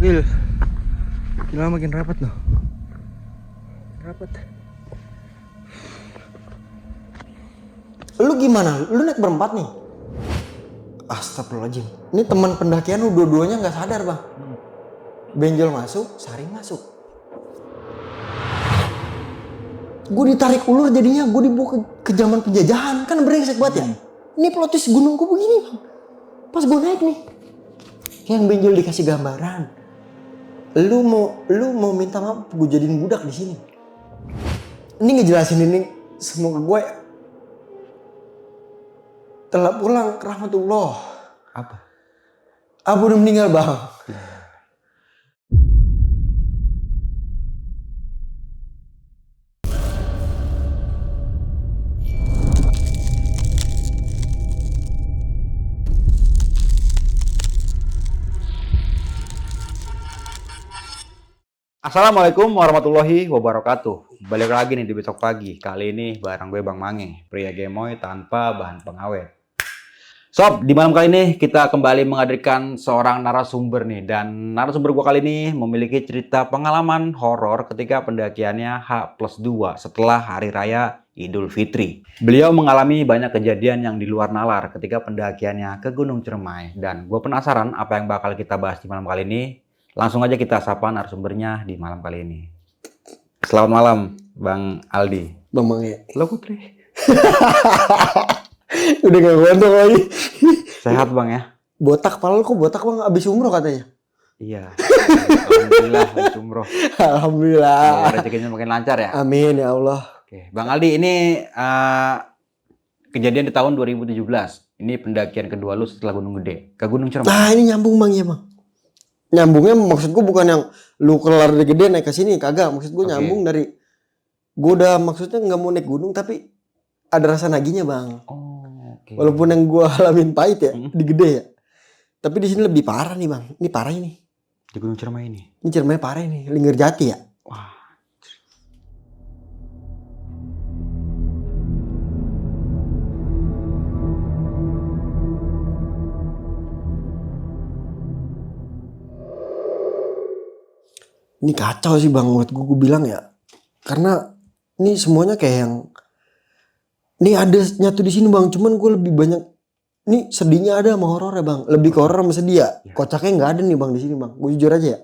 Gokil. Gila makin rapat loh. Rapat. Lu gimana? Lu naik berempat nih? Astagfirullahaladzim. Ini teman pendakian lu dua-duanya gak sadar bang. Benjol masuk, Sari masuk. Gue ditarik ulur jadinya gue dibawa ke zaman penjajahan. Kan brengsek banget ya. Ini plot twist gunungku begini bang. Pas gue naik nih. Yang benjol dikasih gambaran. Lu mau minta maaf gue jadiin budak di sini. Ini ngejelasin ini semua ke gue. Telah pulang ke rahmatullah. Apa? Abu udah meninggal bang. Assalamualaikum warahmatullahi wabarakatuh. Balik lagi nih di besok pagi. Kali ini bareng gue Bang Mange, pria gemoy tanpa bahan pengawet. Sob, di malam kali ini kita kembali menghadirkan seorang narasumber nih. Dan narasumber gue kali ini memiliki cerita pengalaman horor ketika pendakiannya H+2 setelah Hari Raya Idul Fitri. Beliau mengalami banyak kejadian yang di luar nalar ketika pendakiannya ke Gunung Ciremai. Dan gue penasaran apa yang bakal kita bahas di malam kali ini. Langsung aja kita sapa narasumbernya di malam kali ini. Selamat malam, Bang Aldi. Bang Mange. Lo Putri. Udah gak gondok lagi. Sehat Bang ya? Botak, padahal kok botak bang abis umroh katanya. Iya. Alhamdulillah habis umroh. Alhamdulillah. Rezekinya makin lancar ya? Amin ya Allah. Oke, Bang Aldi ini kejadian di tahun 2017. Ini pendakian kedua lu setelah Gunung Gede ke Gunung Ciremai. Nah ini nyambung bang ya bang. Nyambungnya maksud gue bukan yang lu kelar dari gede naik ke sini, kagak. Maksud gue nyambung dari gue udah maksudnya nggak mau naik gunung tapi ada rasa naginya bang. Oke. Walaupun yang gue alamin pahit ya di gede ya. Tapi di sini lebih parah nih bang. Ini parah ini. Di Gunung Ciremai ini. Ini Ciremai parah ini. Linggarjati ya. Wah. Ini kacau sih bang buat gue bilang ya. Karena ini semuanya kayak yang ini ada nyatu di sini bang. Cuman gue lebih banyak ini sedihnya ada sama horor ya bang. Lebih ke horor sama sedih ya. Kocaknya nggak ada nih bang di sini bang. Gue jujur aja ya.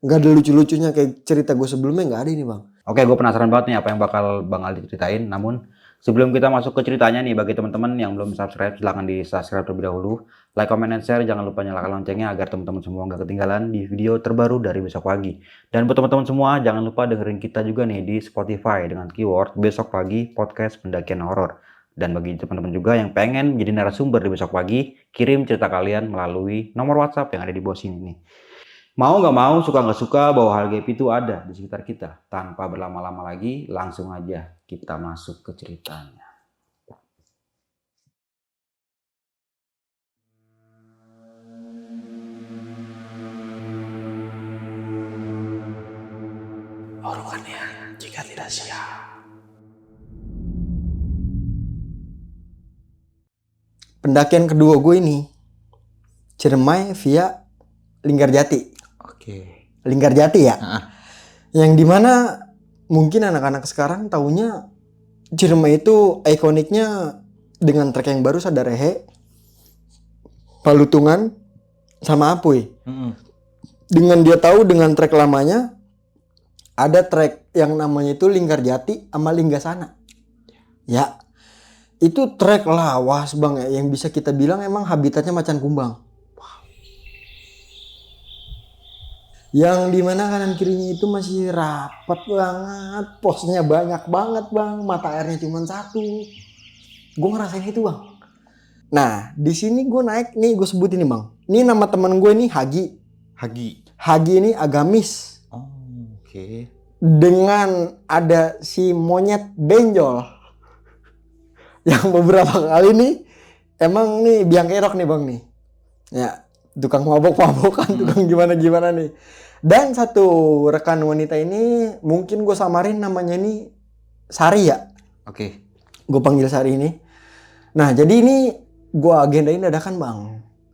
Nggak ada lucu-lucunya kayak cerita gue sebelumnya nggak ada ini bang. Oke, gue penasaran banget nih apa yang bakal Bang Aldi ceritain. Namun sebelum kita masuk ke ceritanya nih, bagi teman-teman yang belum subscribe, silahkan di subscribe terlebih dahulu. Like, comment, and share. Jangan lupa nyalakan loncengnya agar teman-teman semua nggak ketinggalan di video terbaru dari besok pagi. Dan buat teman-teman semua, jangan lupa dengerin kita juga nih di Spotify dengan keyword besok pagi podcast pendakian horor. Dan bagi teman-teman juga yang pengen menjadi narasumber di besok pagi, kirim cerita kalian melalui nomor WhatsApp yang ada di bawah sini nih. Mau nggak mau, suka nggak suka, bahwa hal gaib itu ada di sekitar kita. Tanpa berlama-lama lagi, langsung aja kita masuk ke ceritanya. Orukannya jika tidak siap. Pendakian kedua gue ini Ciremai via Linggarjati. Oke. Linggarjati ya. Yang dimana mungkin anak-anak sekarang taunya Ciremai itu ikoniknya dengan trek yang baru Sadarehe, Palutungan, sama Apuy. Dengan dia tahu dengan trek lamanya ada trek yang namanya itu Linggarjati sama Linggasana. Ya. Itu trek lawas bang ya, yang bisa kita bilang emang habitatnya macan kumbang. Yang dimana kanan kirinya itu masih rapat banget, posnya banyak banget bang, mata airnya cuma satu. Gue ngerasain itu bang. Nah di sini gue naik nih, gue sebut ini bang. Ini nama teman gue nih Hagi. Hagi ini agamis. Oh, oke. Dengan ada si monyet benjol. Yang beberapa kali nih emang nih biang kerok nih bang nih. Ya tukang mabok-mabokan, tukang gimana-gimana nih. Dan satu rekan wanita ini mungkin gue samarin namanya ini Sari ya. Oke. Gue panggil Sari ini. Nah jadi ini gue agendain dadakan bang.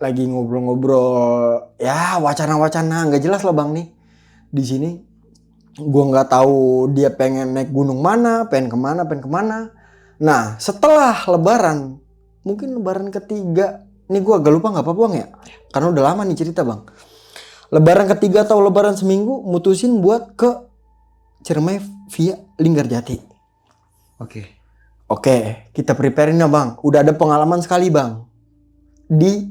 lagi ngobrol-ngobrol ya wacana-wacana nggak jelas lah bang nih di sini. Gue nggak tahu dia pengen naik gunung mana, pengen kemana. Nah setelah Lebaran, mungkin Lebaran ketiga, ini gue agak lupa nggak apa-apa bang ya, karena udah lama nih cerita bang. Lebaran ketiga atau Lebaran seminggu, mutusin buat ke Ciremai via Linggarjati. Oke, kita preparein ya bang. Udah ada pengalaman sekali bang di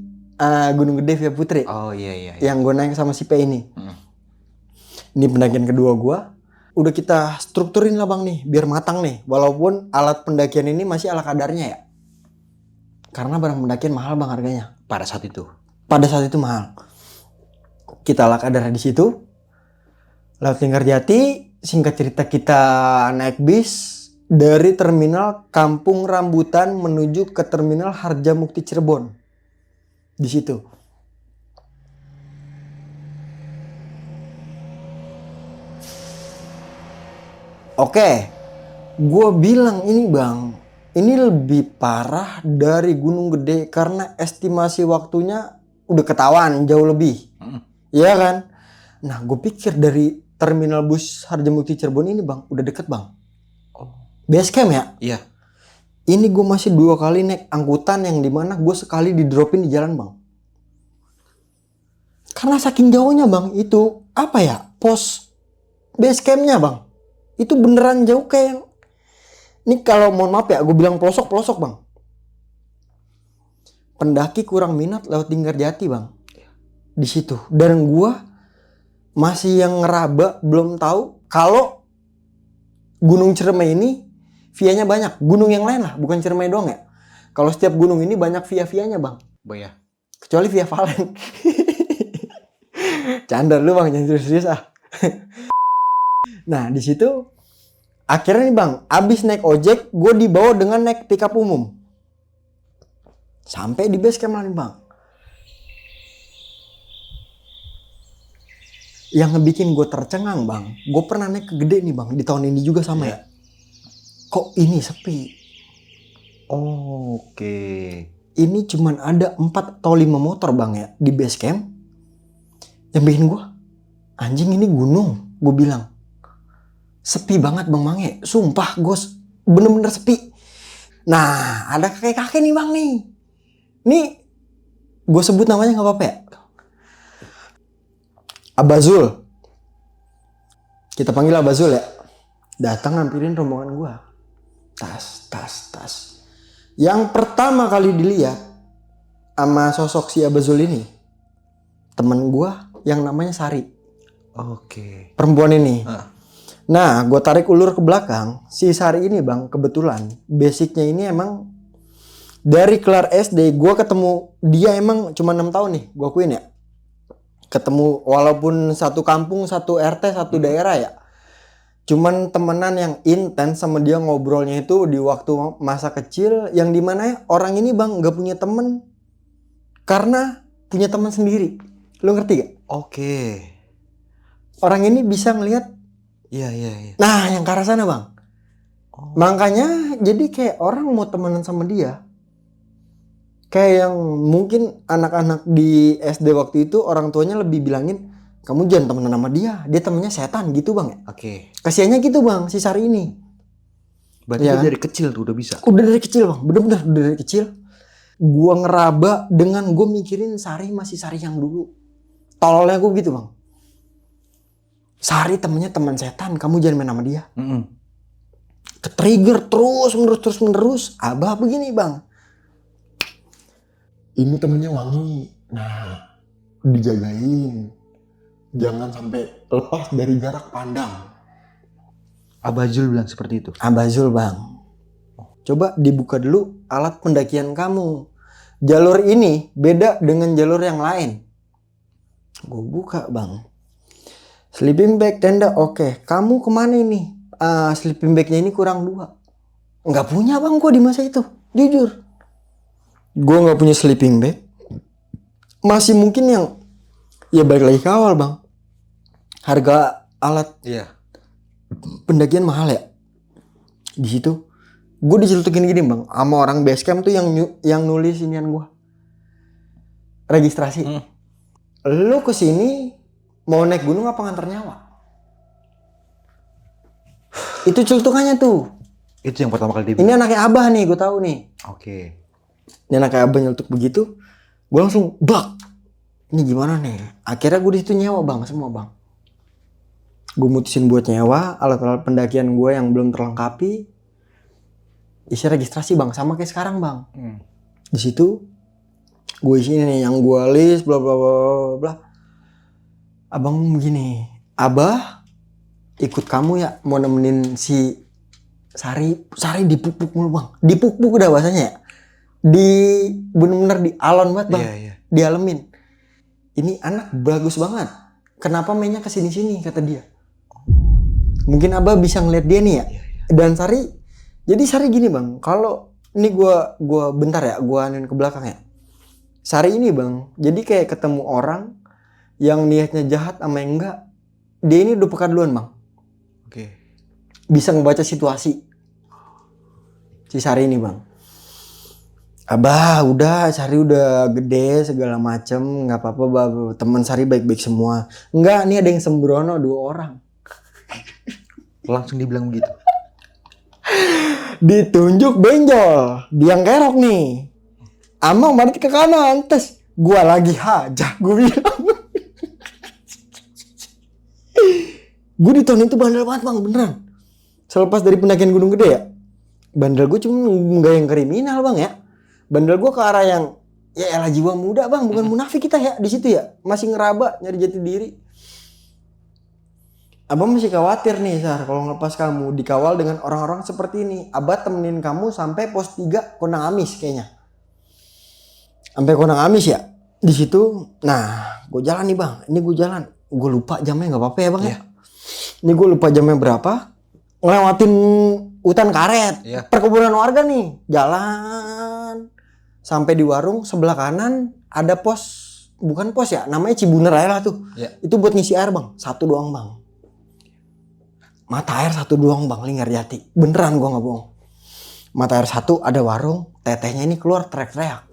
Gunung Gede via Putri. Oh iya. Yang gue naik sama si P ini. Ini pendakian kedua gue. Udah kita strukturin lah bang nih, biar matang nih. Walaupun alat pendakian ini masih ala kadarnya ya. Karena barang pendakian mahal bang harganya. Pada saat itu Mahal. Kita ala kadar di situ. Laut Linggarjati, singkat cerita kita naik bis dari terminal Kampung Rambutan menuju ke terminal Harjamukti Cirebon. Di situ. Oke, gue bilang ini bang, ini lebih parah dari Gunung Gede karena estimasi waktunya udah ketahuan jauh lebih, ya kan? Nah, gue pikir dari terminal bus Harjamukti Cirebon ini bang, udah deket bang. Base camp ya? Iya. Ini gue masih 2 kali naik angkutan yang dimana gue sekali di dropin di jalan bang. Karena saking jauhnya bang, itu apa ya? Pos base campnya bang. Itu beneran jauh kayak ini kalau mohon maaf ya gue bilang pelosok bang. Pendaki kurang minat lewat Linggarjati bang. Di situ. Dan gue masih yang ngeraba belum tahu kalau Gunung Ciremai ini vianya banyak. Gunung yang lain lah, bukan Ciremai doang ya. Kalau setiap gunung ini banyak via-vianya bang. Ya. Kecuali via Valen. Canda lu bang, jangan serius ah. Nah di situ akhirnya nih bang, abis naik ojek, gue dibawa dengan naik pickup umum. Sampai di base camp lah nih bang. Yang ngebikin gue tercengang bang, gue pernah naik ke Gede nih bang, di tahun ini juga sama ya. Kok ini sepi? Oke. Ini cuman ada 4 atau 5 motor bang ya di base camp. Yang bikin gue, anjing ini gunung, gue bilang. Sepi banget bang Mange, sumpah gue bener-bener sepi. Nah ada kakek-kakek nih bang nih. Nih gue sebut namanya gak apa-apa ya. Abazul. Kita panggil Abazul ya. Datang ngampirin rombongan gue. Tas. Yang pertama kali dilihat sama sosok si Abazul ini, temen gue yang namanya Sari. Oke. Perempuan ini. Nah, gue tarik ulur ke belakang. Si Sari ini bang, kebetulan basicnya ini emang dari kelar SD. Gue ketemu dia emang cuma 6 tahun nih, gue akuin ya. Ketemu walaupun satu kampung, satu RT, satu daerah ya. Cuman temenan yang intens sama dia ngobrolnya itu di waktu masa kecil. Yang dimana ya, orang ini bang gak punya temen karena punya teman sendiri. Lu ngerti gak? Oke. Orang ini bisa ngelihat. Iya. Nah yang ke arah sana bang. Makanya jadi kayak orang mau temenan sama dia. Kayak yang mungkin anak-anak di SD waktu itu orang tuanya lebih bilangin, kamu jangan temenan sama dia temennya setan gitu bang ya. Oke. Kasiannya gitu bang si Sari ini. Berarti Ya. dari kecil tuh udah bisa. Udah dari kecil bang, bener-bener udah dari kecil. Gua ngeraba dengan gue mikirin Sari masih Sari yang dulu. Tololnya gue gitu bang. Sari temennya teman setan, kamu jangan main sama dia. Ke-trigger terus menerus. Abah begini bang. Ini temennya wangi. Nah, dijagain. Jangan sampai lepas dari jarak pandang. Abazul bilang seperti itu. Abazul bang. Coba dibuka dulu alat pendakian kamu. Jalur ini beda dengan jalur yang lain. Gue buka bang. Sleeping bag tenda oke. Kamu kemana ini? Sleeping bagnya ini kurang 2. Nggak punya bang gue di masa itu. Jujur. Gue nggak punya sleeping bag. Masih mungkin yang ya balik lagi ke awal bang. Harga alat pendakian mahal ya. Di situ gue dicelutukin gini bang, sama orang base camp tuh yang nulis inian gue. registrasi. Lu kesini mau naik gunung apa nganter nyawa? Itu celutukannya tuh. Itu yang pertama kali Ini anaknya Abah nih, gue tahu nih. Oke. Ini anaknya Abah nyeletuk begitu, gue langsung bak. Ini gimana nih? Akhirnya gue di situ nyewa bang, semua bang. Gue mutusin buat nyewa alat-alat pendakian gue yang belum terlengkapi. Isi registrasi bang, sama kayak sekarang bang. Di situ gue isiin nih yang gue list bla bla bla bla. Abang begini, Abah ikut kamu ya mau nemenin si Sari dipupuk mulu bang, dipupuk udah bahasanya ya, bener-bener di alon banget bang, dialemin. Ini anak bagus banget, kenapa mainnya kesini-sini kata dia. Mungkin Abah bisa ngeliat dia nih ya. Dan Sari, jadi Sari gini bang, kalau ini gua bentar ya, gua anuin ke belakang ya. Sari ini bang, jadi kayak ketemu orang yang niatnya jahat sama yang enggak, dia ini udah peka duluan bang. Oke. Bisa ngebaca situasi. Si Sari ini bang. Abah udah, Sari udah gede segala macem, nggak apa-apa bah, teman Sari baik-baik semua. Enggak, nih ada yang sembrono 2 orang. Langsung dibilang begitu. Ditunjuk benjol, biang kerok nih. Amang balik ke kanan, tes gua lagi hajah, gua bilang. Gue di tahun itu bandel banget bang, beneran. Selepas dari pendakian Gunung Gede ya, bandel gue cuma nggak yang kriminal bang ya. Bandel gue ke arah yang ya elah jiwa muda bang, bukan munafik kita ya di situ ya, masih ngeraba nyari jati diri. Abang masih khawatir nih Sar, kalau ngelepas kamu dikawal dengan orang-orang seperti ini. Abah temenin kamu sampai pos 3 Konang Amis kayaknya. Sampai Konang Amis ya. Di situ, nah gue jalan nih bang, ini gue jalan. Gue lupa jamnya, nggak apa-apa ya bang ya. Ini gue lupa jamnya berapa. Ngelewatin hutan karet, perkebunan warga nih, jalan sampai di warung sebelah kanan ada pos, bukan pos ya, namanya Cibuner aja lah tuh. Itu buat ngisi air bang, 1 doang bang. Mata air 1 doang bang, Linggarjati. Beneran gue nggak bohong. Mata air 1 ada warung, tetehnya ini keluar teriak-teriak.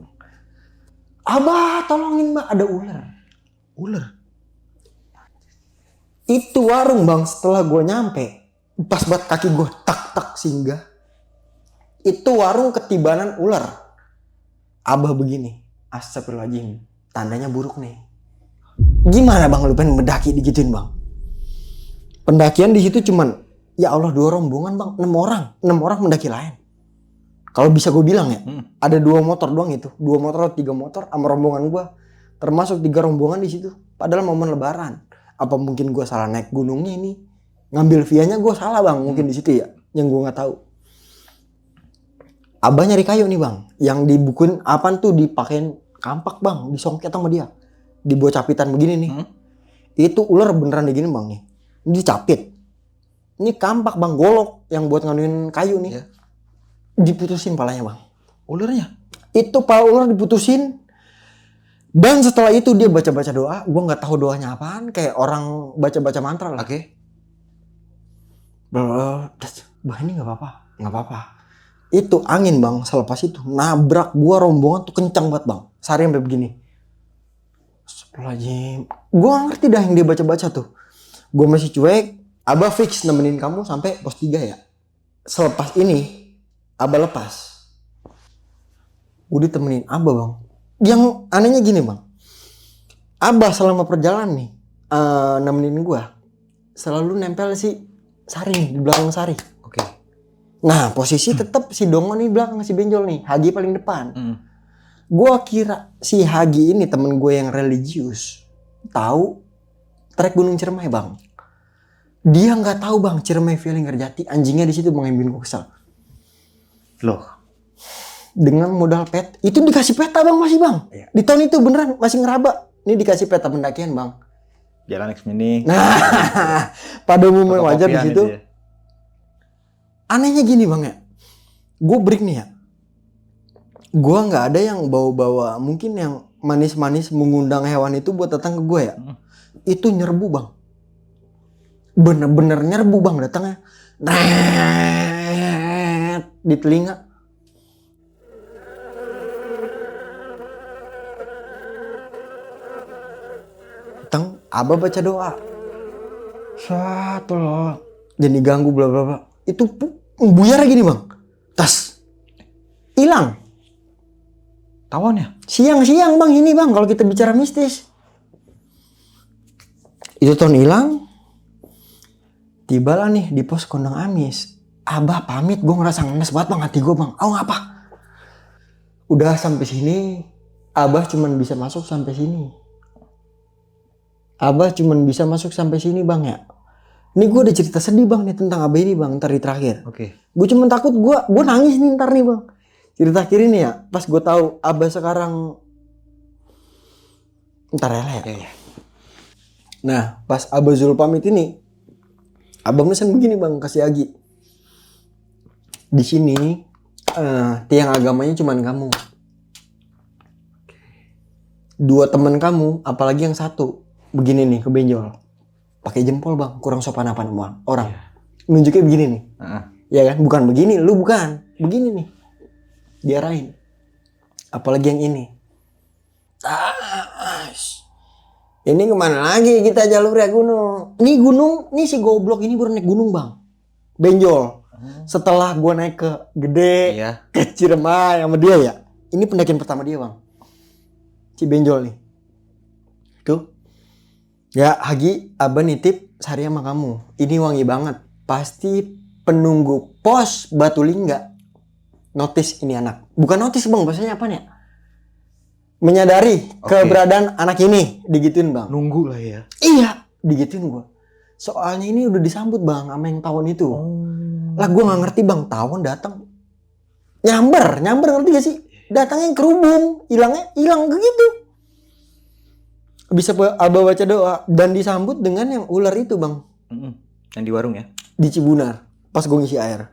Abah tolongin mbak, ada ular. Ular. Itu warung bang, setelah gue nyampe, pas buat kaki gue tak singgah, itu warung ketibanan ular. Abah begini, astagfirullahaladzim, tandanya buruk nih. Gimana bang lu pengen mendaki digituin bang? Pendakian di situ cuman, ya Allah 2 rombongan bang, 6 orang mendaki lain. Kalau bisa gue bilang ya, ada 2 motor doang itu, 2 motor atau 3 motor sama rombongan gue, termasuk 3 rombongan di situ. Padahal momen Lebaran. Apa mungkin gue salah naik gunungnya ini? Ngambil vianya gue salah bang, mungkin di situ ya, yang gue nggak tahu. Abah nyari kayu nih bang, yang dibukuin apaan tuh dipakein kampak bang, disongket sama dia, dibuat capitan begini nih. Itu ular beneran begini bang nih, ini dicapit. Ini kampak bang, golok yang buat nganuin kayu nih, diputusin palanya bang. Ularnya? Itu pala ular diputusin. Dan setelah itu dia baca-baca doa, gue nggak tahu doanya apaan, kayak orang baca-baca mantra lah. Bah ini nggak apa-apa. Itu angin bang, selepas itu nabrak gua rombongan tuh kencang banget bang. Sari sampai begini. Astagfirullahaladzim. Gua gak ngerti dah yang dia baca-baca tuh. Gua masih cuek. Abah fix nemenin kamu sampai pos 3 ya. Selepas ini Abah lepas. Gue ditemenin Abah bang. Yang anehnya gini bang. Abah selama perjalanan nih nemenin gua selalu nempel si Sari nih, di belakang Sari. Nah posisi tetap si Dongo nih belakang, si Benjol nih, Hagi paling depan. Gua kira si Hagi ini temen gue yang religius tahu trek Gunung Ciremai bang. Dia nggak tahu bang Ciremai via Linggarjati, anjingnya di situ bang yang bikin gue kesel. Loh, dengan modal pet itu dikasih peta bang, masih bang. Di tahun itu beneran masih ngeraba. Ini dikasih peta pendakian bang. Jalan X Mini. Nah pada umumnya wajar di situ. Anehnya gini bang ya, gue break nih ya, gue nggak ada yang bawa-bawa mungkin yang manis-manis mengundang hewan itu buat datang ke gue ya. Itu nyerbu bang, bener-bener nyerbu bang datangnya, di telinga. Abah baca doa. Satu loh. Jadi ganggu bla bla bla. Itu buyar gini bang. Tas. Hilang. Tawon ya? Siang-siang bang ini bang kalau kita bicara mistis. Itu tahun hilang. Tibalah nih di pos Kondang Amis. Abah pamit, gue ngerasa ngenes banget bang hati gue bang. Oh ngapa? Udah sampai sini, Abah cuman bisa masuk sampai sini. Abah cuman bisa masuk sampai sini bang ya. Ini gue ada cerita sedih bang nih tentang Abah ini bang, ntar di terakhir. Oke. Gue cuman takut gue nangis nih ntar nih bang. Cerita akhir ini ya, pas gue tahu Abah sekarang ntar ya. Iya. Nah, pas Abah Zul pamit ini, Abah mesen begini bang, kasih Agi. Di sini tiang agamanya cuman kamu. 2 teman kamu, apalagi yang 1 begini nih kebenjol. Pakai jempol bang, kurang sopan apaan bang orang. Nunjuknya begini nih. Ya kan, bukan begini, lu bukan. Begini nih. Diarahin. Apalagi yang ini. Ini kemana lagi kita jalurnya gunung. Ini gunung, ini si goblok ini baru naik gunung bang. Benjol. Setelah gua naik ke Gede, Iya. ke Ciremai sama dia ya. Ini pendakian pertama dia bang. Si benjol nih. Tuh. Ya Hagi, Abah nitip sehari sama kamu. Ini wangi banget. Pasti penunggu pos Batu Lingga. Notice ini anak. Bukan notice bang, bahasanya apa nih? Menyadari keberadaan anak ini. Digituin bang. Nunggu lah ya. Iya, digituin gua. Soalnya ini udah disambut bang sama yang tawon itu. Lah gua nggak ngerti bang, tawon datang nyamber ngerti gak sih? Datangnya kerubung, hilangnya hilang begitu. Bisa Abah baca doa dan disambut dengan yang ular itu bang. Yang di warung ya? Di Cibunar pas gue ngisi air.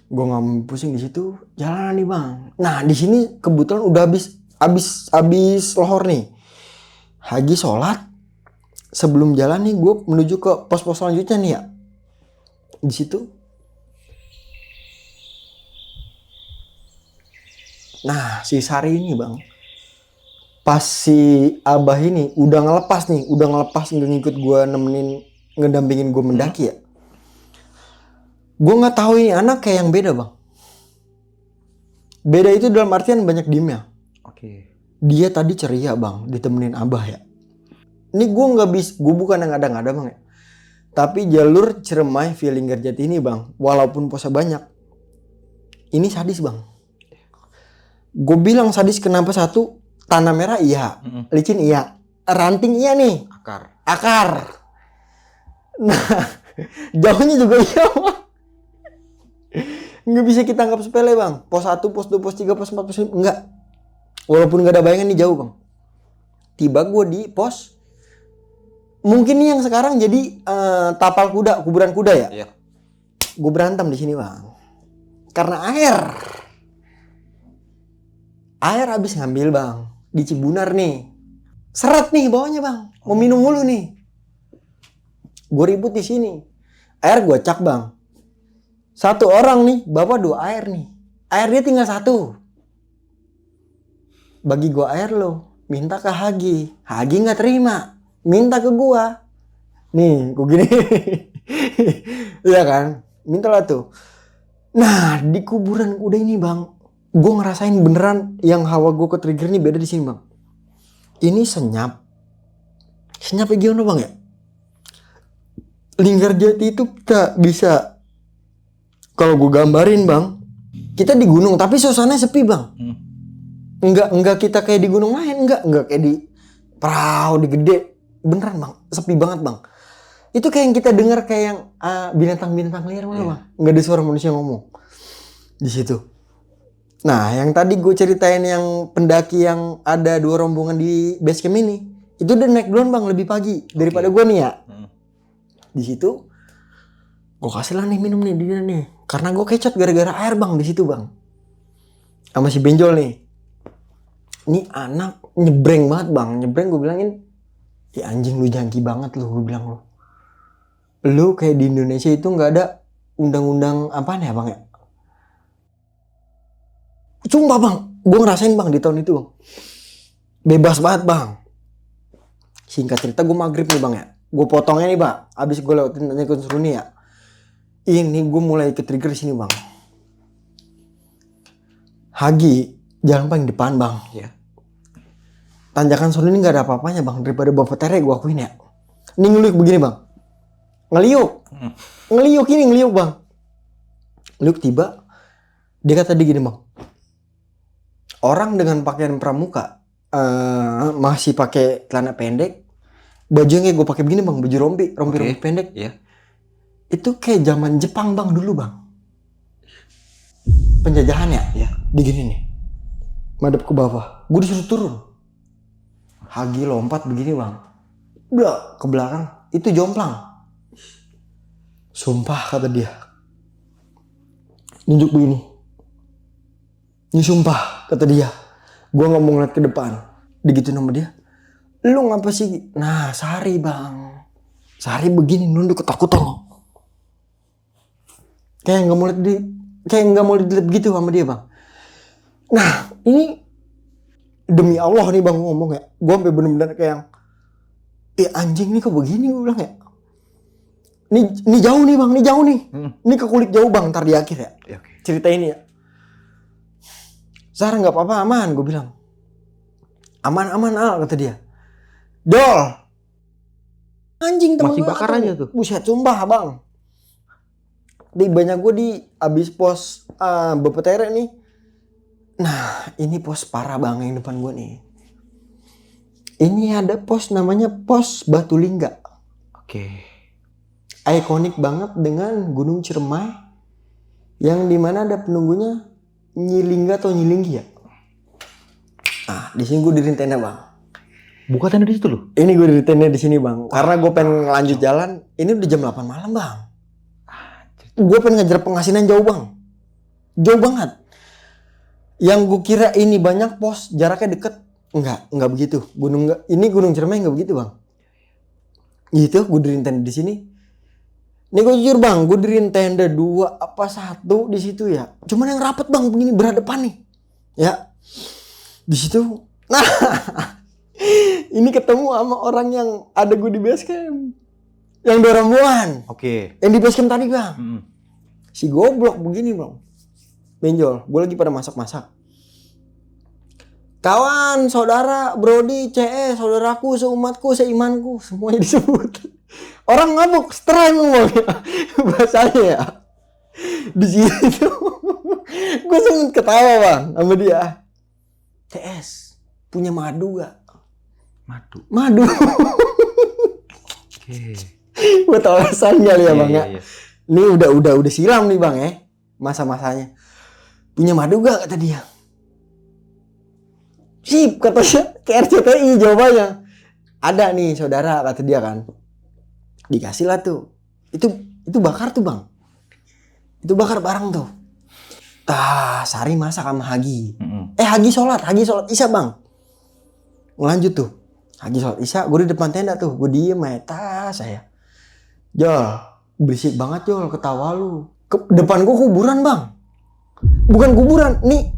Gue nggak mau pusing di situ, jalan nih bang. Nah di sini kebetulan udah habis lohor nih. Hagi sholat. Sebelum jalan nih gue menuju ke pos-pos selanjutnya nih ya. Di situ. Nah si Sari ini bang. Pas si Abah ini udah ngelepas nggak ngikut gue ngedampingin gue mendaki ya. Gue nggak tahu ini anak kayak yang beda bang. Beda itu dalam artian banyak diemnya. Oke. Dia tadi ceria bang, ditemenin Abah ya. Ini gue nggak bisa, gue bukan yang ngada-ngada bang ya. Tapi jalur Ciremai via Linggarjati ini bang, walaupun posnya banyak, ini sadis bang. Gue bilang sadis kenapa? 1, tanah merah iya, licin iya, ranting iya nih, akar. Nah, jauhnya juga iya bang. Nggak bisa kita anggap sepele bang. Pos 1, pos 2, pos 3, pos 4, pos 5. Enggak. Walaupun nggak ada bayangan nih jauh bang. Tiba gue di pos. Mungkin nih yang sekarang jadi tapal kuda, kuburan kuda ya. Iya. Gue berantem di sini bang. Karena air. Air habis ngambil bang. Di Cibunar nih. Seret nih bawahnya bang. Mau minum mulu nih. Gue ribut di sini. Air gue cak bang. 1 orang nih, bapak 2 air nih. Air dia tinggal 1. Bagi gua air lo, minta ke Hagi. Hagi nggak terima, minta ke gua. Nih, gua gini. Iya kan? Mintalah tuh. Nah, di kuburan kuda ini bang, gua ngerasain beneran yang hawa gua ke trigger nih beda di sini bang. Ini senyap. Senyapnya gimana bang ya? Linggarjati itu kita bisa. Kalau gue gambarin bang, kita di gunung tapi suasananya sepi bang. Enggak kita kayak di gunung lain, enggak kayak di perahu di Gede, beneran bang, sepi banget bang. Itu kayak yang kita dengar kayak yang binatang-binatang liar mana bang, nggak ada suara manusia ngomong di situ. Nah yang tadi gue ceritain yang pendaki yang ada 2 rombongan di base camp ini, itu udah naik duluan bang lebih pagi daripada gue nih ya. Di situ gue kasih lah nih minum nih dia nih. Karena gue kecot gara-gara air bang di situ bang. Sama si benjol nih. Ini anak nyebreng banget bang. Nyebreng gue bilangin. Ya anjing lu jangki banget lu. Gue bilang lu. Lu kayak di Indonesia itu gak ada undang-undang apaan ya bang ya. Sumpah bang. Gue ngerasain bang di tahun itu bang. Bebas banget bang. Singkat cerita gue maghrib nih bang ya. Gue potongnya nih bang. Abis gue lewatin Tanjakan Seruni ya. Ini gue mulai ke trigger sini bang. Hagi jalan paling depan bang. Iya. Tanjakan Seruni gak ada apa-apanya bang. Daripada bawa petere gue akuin ya. Ini ngeliuk begini bang. Ngeliuk. Ngeliuk ini ngeliuk bang. Ngeliuk tiba. Dia kata dia gini bang. Orang dengan pakaian pramuka. Masih pakai celana pendek. Baju yang kayak gue pakai begini bang. Baju rompi pendek. Iya. Itu kayak zaman Jepang bang dulu bang. Penjajahan ya. Iya. Di gini nih. Madep ke bawah. Gue disuruh turun. Hagi lompat begini bang. Udah ke belakang. Itu jomplang. Sumpah kata dia. Nunjuk begini. Ini sumpah kata dia. Gue gak mau ngeliat ke depan. Digituin sama dia. Lu ngapa sih? Nah Sari bang. Sari begini nunduk ketakutan. Kayak gak mau dilihat begitu sama dia bang. Nah ini demi Allah nih bang ngomong ya. Gue sampai bener-bener kayak yang, anjing nih kok begini gue bilang ya. Ini jauh nih bang, ini jauh nih. Ini ke kulit jauh bang, ntar di akhir ya. Ya, oke. Cerita ini ya. Zara nggak apa-apa aman, gue bilang. Aman Al kata dia. Dol. Anjing temen Masih gua bakar tuh. aja tuh. Buset sumpah bang. Di banyak gue di abis pos Bepetere nih. Nah ini pos parah bang yang depan gue nih. Ini ada pos namanya pos Batulingga. Oke. Ikonik banget dengan Gunung Ciremai. Yang dimana ada penunggunya Nyilingga atau Nyilinggi ya. Nah di sini gue diriin tenda bang. Buka tenda di situ loh. Ini gue diriin tenda di sini bang. Karena gue pengen lanjut jalan. Ini udah jam 8 malam bang. Gue pengen ngejar pengasinan jauh bang. Jauh banget. Yang gue kira ini banyak pos jaraknya deket. Enggak begitu. Ini Gunung Ciremai enggak begitu bang. Gitu gue diriin tenda di sini. Ini gue jujur bang, gue diriin tenda 2 apa 1 di situ ya. Cuman yang rapet bang begini berhadapan nih. Ya. Di situ. Nah. Ini ketemu sama orang yang ada gue di base camp. Yang 2 rombongan. Oke. Yang di base camp tadi bang. Si goblok begini bang. Benjol, gue lagi pada masak-masak. Kawan, saudara, brodi, CS, saudaraku, seumatku, seimanku, semuanya disebut. Orang ngabuk, seterai ngomongnya. Bahasanya ya. Di situ. Gue sempet ketawa bang sama dia. CS, punya madu gak? Madu. Oke. Buat alasan kali ya bang ya. Iya. Ini udah silam nih bang ya. Masa-masanya. Punya madu gak kata dia. Sip katanya ke RCTI jawabannya. Ada nih saudara kata dia kan. Dikasih lah tuh. Itu bakar tuh bang. Itu bakar bareng tuh. Sari masak sama Hagi. Hagi sholat Isya bang. Ngelanjut tuh. Hagi sholat Isya. Gue di depan tenda tuh. Gue diem aja. Saya. Jol. Berisik banget Jol. Ketawa lu. Depan gue kuburan bang. Bukan kuburan. Nih.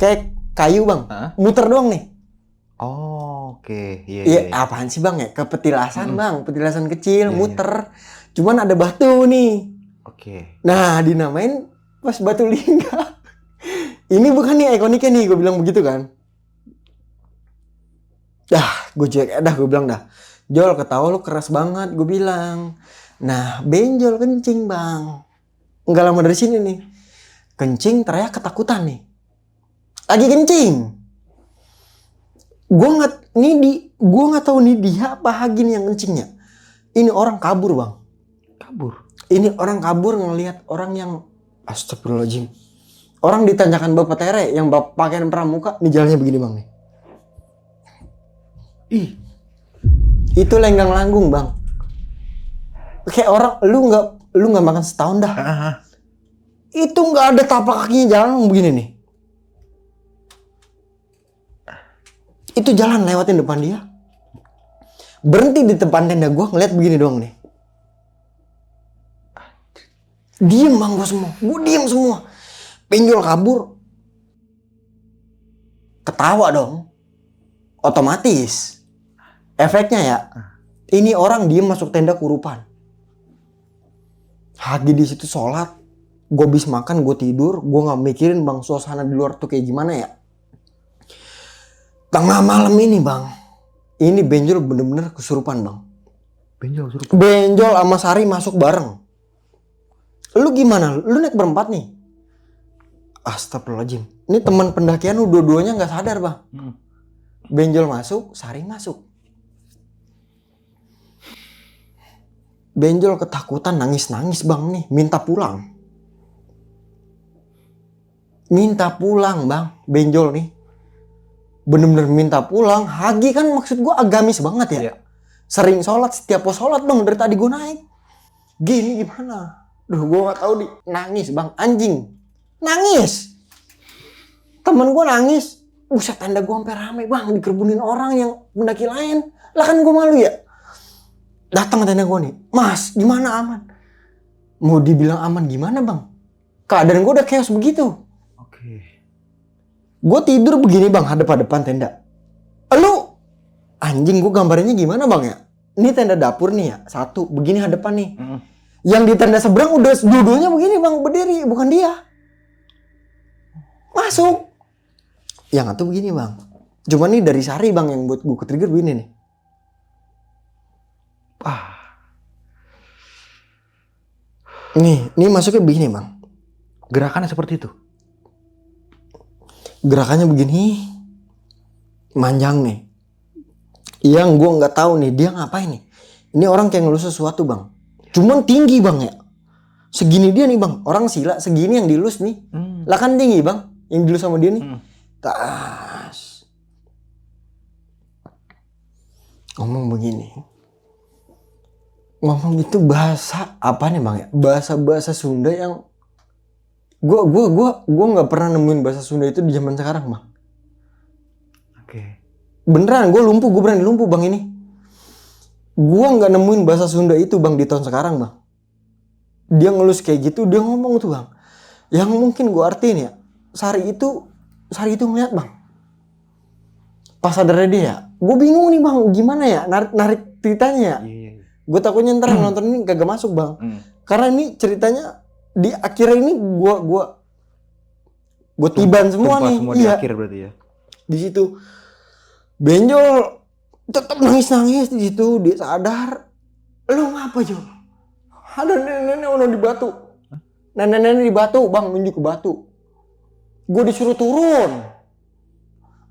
Kayak kayu bang. Muter doang nih. Oh, oke. Iya, apaan sih bang ya? Kepetilasan bang. Petilasan kecil. Iya, muter. Cuman ada batu nih. Oke. Nah dinamain pas Batulingga. Ini bukan nih ikoniknya nih. Gue bilang begitu kan. Gue bilang dah. Jol ketawa lu keras banget. Gue bilang. Nah benjol kencing bang. Enggak lama dari sini nih. Kencing teriak ketakutan nih. Lagi kencing. Gue nggak tahu nih dia apa Hagi nih yang kencingnya. Ini orang kabur bang. Ini orang kabur ngelihat orang yang astagfirullahaladzim. Orang di Tanjakan Bepetere yang pakaian pramuka nih jalannya begini bang nih. Itu lenggang langgung bang. Kayak orang lu nggak makan setahun dah. Itu nggak ada tapak kakinya jalan begini nih. Itu jalan lewatin depan dia. Berhenti di depan tenda gue ngeliat begini doang nih. Diem bang gue semua. Gue diem semua. Penjol kabur. Ketawa dong. Otomatis. Efeknya ya, ini orang diem masuk tenda kurupan. Hagi di situ sholat, gue habis makan, gue tidur, gue nggak mikirin bang suasana di luar tuh kayak gimana ya. Tengah malam ini bang, ini benjol bener-bener kesurupan bang. Benjol suruh. Benjol sama Sari masuk bareng. Lu gimana? Lu naik berempat nih. Astagfirullahaladzim. Ini teman pendakian lu dua-duanya nggak sadar bang. Benjol masuk, Sari masuk. Benjol ketakutan nangis-nangis bang nih, minta pulang. Minta pulang bang, benjol nih. Bener-bener minta pulang. Hagi kan maksud gue agamis banget ya. Iya. Sering sholat, setiap mau sholat bang dari tadi gue naik. Gini gimana? Duh gue gak tahu nih. Nangis bang, anjing. Nangis. Temen gue nangis. Buset tenda gue sampai rame bang. Dikerbunin orang yang mendaki lain. Lah kan gue malu ya. Datang ke tenda gue nih. Mas gimana aman? Mau dibilang aman gimana bang? Keadaan gue udah chaos begitu. Oke. Gue tidur begini bang, hadap-hadapan tenda. Lu anjing gue gambarnya gimana bang ya? Ini tenda dapur nih ya, satu begini hadapan nih. Yang di tenda seberang udah dua-duanya begini bang, berdiri, bukan dia. Masuk. Yang satu begini bang. Cuma nih dari Sari bang yang buat gue ke-trigger begini nih. Nih masuknya begini bang. Gerakannya seperti itu. Gerakannya begini, manjang nih. Yang gue nggak tahu nih dia ngapain nih. Ini orang kayak ngelus sesuatu bang. Cuman tinggi bang ya. Segini dia nih bang. Orang sila segini yang dilus nih. Lah kan tinggi bang. Yang dilus sama dia nih. Tas. Ngomong begini. Ngomong itu bahasa apa nih bang ya? Bahasa Sunda yang Gue nggak pernah nemuin bahasa Sunda itu di zaman sekarang bang. Oke. Beneran gue berani lumpuh bang ini. Gue nggak nemuin bahasa Sunda itu bang di tahun sekarang bang. Dia ngelus kayak gitu, dia ngomong tuh bang. Yang mungkin gue artiin ya, Sari itu ngeliat bang. Pas sadarnya dia ya, gue bingung nih bang, gimana ya narik ceritanya. Iya. Gue takutnya ntar yang nonton ini kagak masuk bang. Karena ini ceritanya di akhir ini gue tiban semua nih. Semua di Iya. akhir berarti ya. Di situ benjol tetap nangis di situ, dia sadar. Lu ngapa Jo? Ada nenek di batu. Nenek di batu bang, nunjuk ke batu. Gue disuruh turun.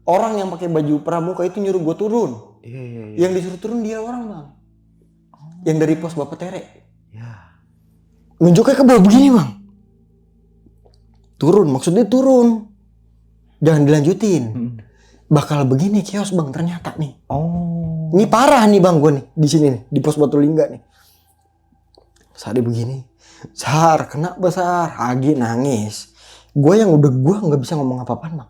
Orang yang pakai baju pramuka itu nyuruh gue turun. Iya. Yang disuruh turun dia orang bang. Yang dari pos Bapak Tere. Ya. Nunjuknya ke bawah begini bang. Turun, maksudnya turun. Jangan dilanjutin. Bakal begini chaos bang ternyata nih. Oh. Ini parah nih bang gue nih di sini nih di pos Batu Lingga nih. Saat dia begini, Sar kena besar, Hagi nangis. Gue nggak bisa ngomong apa-apaan bang.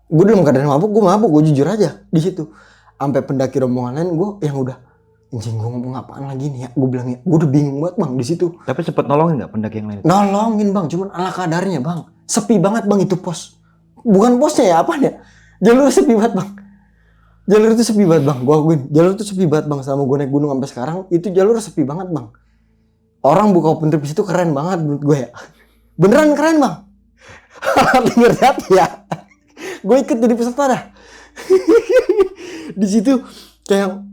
Gue dalam keadaan mabuk, gue jujur aja di situ. Sampai pendaki rombongan lain gue yang udah anjing gue ngomong apaan lagi nih ya, gue bilang ya, gue udah bingung banget bang di situ. Tapi sempet nolongin nggak pendaki yang lain? Nolongin bang, cuman ala kadarnya bang. Sepi banget bang itu pos. Bukan posnya ya, apaan ya? Jalur sepi banget bang. Jalur itu sepi banget bang, gue akuin. Jalur itu sepi banget bang, selama gue naik gunung sampai sekarang, itu jalur sepi banget bang. Orang buka open trip itu keren banget menurut gue ya. Beneran keren bang. Dengar ya. Gue ikut jadi peserta dah. Di situ kayak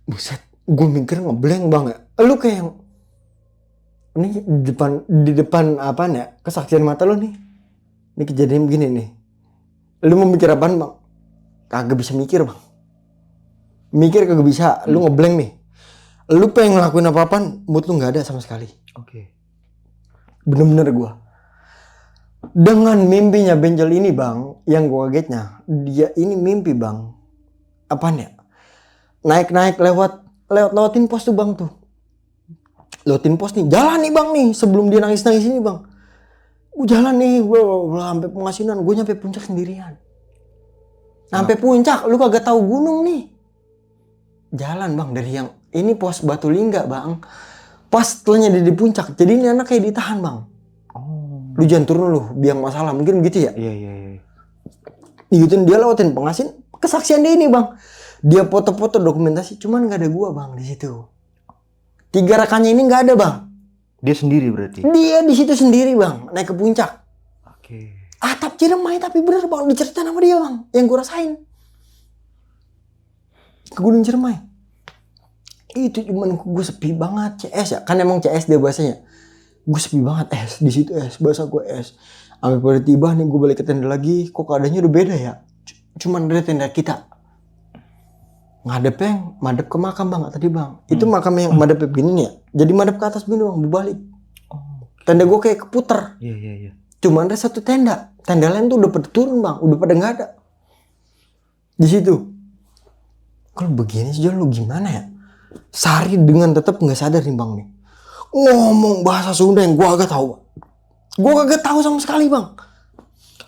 buset, gue mikir ngeblank bang ya. Lu kayak yang ini di depan apa ya, kesaksian mata lu nih. Ini kejadian begini nih. Lu mau mikir apaan bang? Kagak bisa mikir bang. Mikir kagak bisa, lu ngeblank nih. Lu pengen ngelakuin apa-apaan, mood lu gak ada sama sekali. Oke. Bener-bener gue. Dengan mimpinya benjol ini bang, yang gue kagetnya, dia ini mimpi bang. Apaan ya? Naik lewatin pos tuh bang tuh. Lewatin pos nih, jalan nih bang nih, sebelum dia nangis ini bang. Gue jalan nih, gue sampai Pengasinan, gue nyampe puncak sendirian. Sampai puncak, lu kagak tahu gunung nih. Jalan bang dari yang ini pos Batu Lingga bang. Pas setelahnya dia di puncak, jadi ini anak kayak ditahan bang. Oh. Lu jangan turun lu, biang masalah, mungkin gitu ya. Iya. Digituin dia lewatin Pengasin, kesaksian dia ini bang. Dia foto-foto dokumentasi, cuman nggak ada gua bang di situ. 3 rekannya ini nggak ada bang. Dia sendiri berarti. Dia di situ sendiri bang, naik ke puncak. Oke. Atap Ciremai tapi bener bang, diceritain sama dia bang, yang gua rasain. Ke Gunung Ciremai. Itu cuman gue sepi banget, CS ya, kan emang CS dia bahasanya. Gue sepi banget, di situ bahasa gue Sampai pada tiba nih gue balik ke tenda lagi, kok keadaannya udah beda ya. Cuman dari tenda kita. Madep ke makam bang tadi bang. Itu makam yang madep begini nih ya. Jadi madep ke atas begini bang, berbalik. Tenda gue kayak keputer. Iya. Cuman ada satu tenda. Tenda lain tuh udah pada turun bang, udah pada nggak ada. Di situ. Kalau begini sih lu gimana ya? Sari dengan tetap nggak sadar nih bang nih. Ngomong bahasa Sunda yang gue agak tahu. Gue kagak tahu sama sekali bang.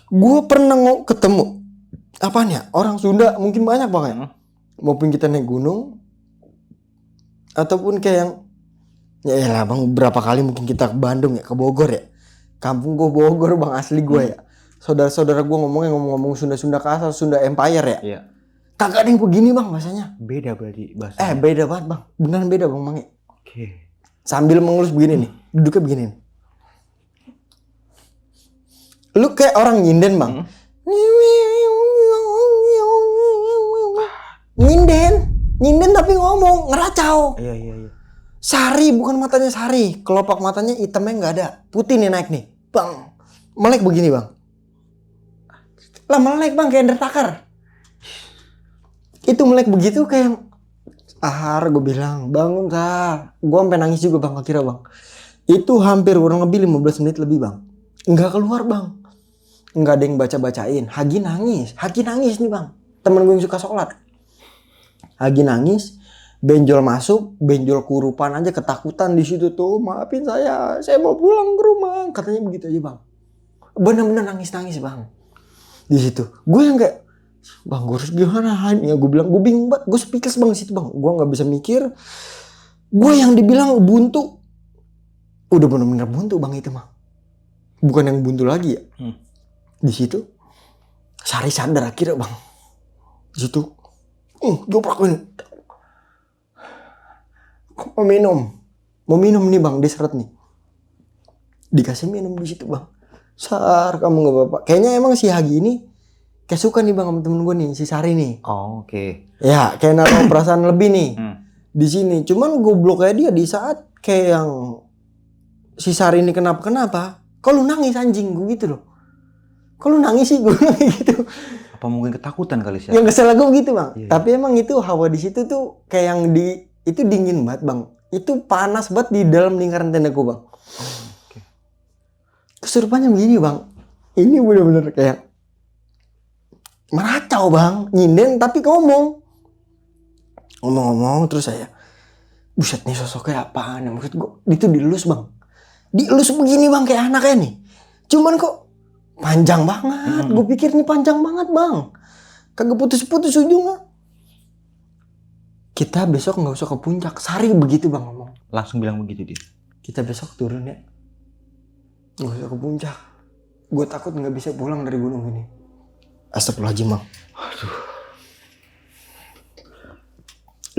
Gue pernah ketemu apaan ya? Orang Sunda mungkin banyak bang ya. Maupun kita naik gunung ataupun kayak yang ya lah bang, berapa kali mungkin kita ke Bandung ya, ke Bogor ya. Kampung gue Bogor bang, asli gue ya. Saudara-saudara gue ngomong Sunda-Sunda kasar, Sunda Empire ya. Iya. Kagak ada yang begini bang bahasanya. Beda berarti bahasa. Beda banget bang. Beneran beda bang Mangi. Oke. Sambil mengelus begini nih. Duduknya begini nih. Lu kayak orang nyinden bang. Nyinden tapi ngomong, ngeracau. Iya. Sari, bukan matanya Sari. Kelopak matanya hitamnya nggak ada. Putih nih naik nih. Bang. Melek begini bang. Lah melek bang kayak Undertaker. Itu melek begitu kayak gue bilang, bangun Sar. Gue sampai nangis juga bang akhirnya bang. Itu hampir kurang lebih 15 menit lebih bang. Nggak keluar bang. Nggak ada yang baca-bacain. Hagi nangis nih bang. Temen gue yang suka sholat. Hagi nangis. Benjol masuk. Benjol kurupan aja, ketakutan di situ tuh. Maafin saya mau pulang ke rumah. Katanya begitu aja bang. Bener-bener nangis-nangis bang. Di situ. Gue yang kayak, bang gue harus gimana ya, gue bilang gue bingung banget, gue speechless bang di situ bang, gue nggak bisa mikir. Gue yang dibilang buntu, udah bener-bener buntu bang itu mah, bukan yang buntu lagi ya. Di situ Sari sadar akhirnya bang. Di situ joprak ini mau minum nih bang, diseret nih, dikasih minum di situ bang. Sar kamu nggak apa-apa, kayaknya emang si Hagi ini kayak suka nih bang sama temen gue nih, si Sari nih. Oh, oke. Ya, kayak naruh perasaan lebih nih di sini. Cuman goblok kayak dia di saat kayak yang si Sari ini kenapa? Kalau nangis anjing gue gitu loh. Kalau nangis sih gue gitu. Apa mungkin ketakutan kali sih? Yang kesel gue gitu bang. Iya. Tapi emang itu hawa di situ tuh kayak yang itu dingin banget bang. Itu panas banget di dalam lingkaran tenda gue bang. Oke. Kesurupannya begini bang. Ini bener-bener kayak meracau bang, nyinden tapi ngomong terus saya, buset nih sosoknya apaan ya, maksud gue itu dielus bang, dielus begini bang kayak anaknya nih, cuman kok panjang banget, gue pikir nih panjang banget bang, kagak putus-putus ujungnya. Kita besok nggak usah ke puncak, Sari begitu bang ngomong. Langsung bilang begitu dia. Kita besok turun ya, nggak usah ke puncak, gue takut nggak bisa pulang dari gunung ini. Astagfirullahaladzim bang. Aduh.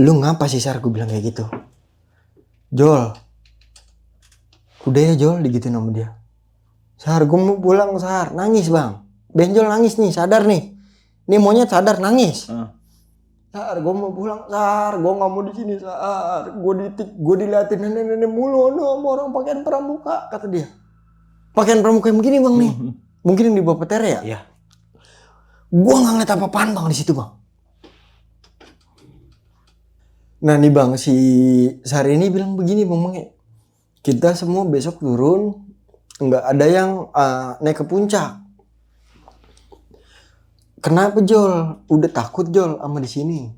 Lu ngapa sih Sar, gue bilang kayak gitu. Jol, udah ya Jol, digituin sama dia. Sar, gue mau pulang Sar, nangis bang. Benjol nangis nih, sadar nih. Nih monyet sadar nangis. Sar, gue mau pulang Sar, gue nggak mau di sini Sar. Gue diliatin nenek-nenek mulu, sama orang pakaian pramuka, kata dia. Pakaian pramuka yang begini bang nih. Mungkin yang di bawah petere ya. Iya. Gua nggak ngeliat apa-apaan bang di situ bang. Nah nih bang, si Sari ini bilang begini bang, kita semua besok turun, nggak ada yang naik ke puncak. Kenapa Jol? Udah takut Jol sama di sini.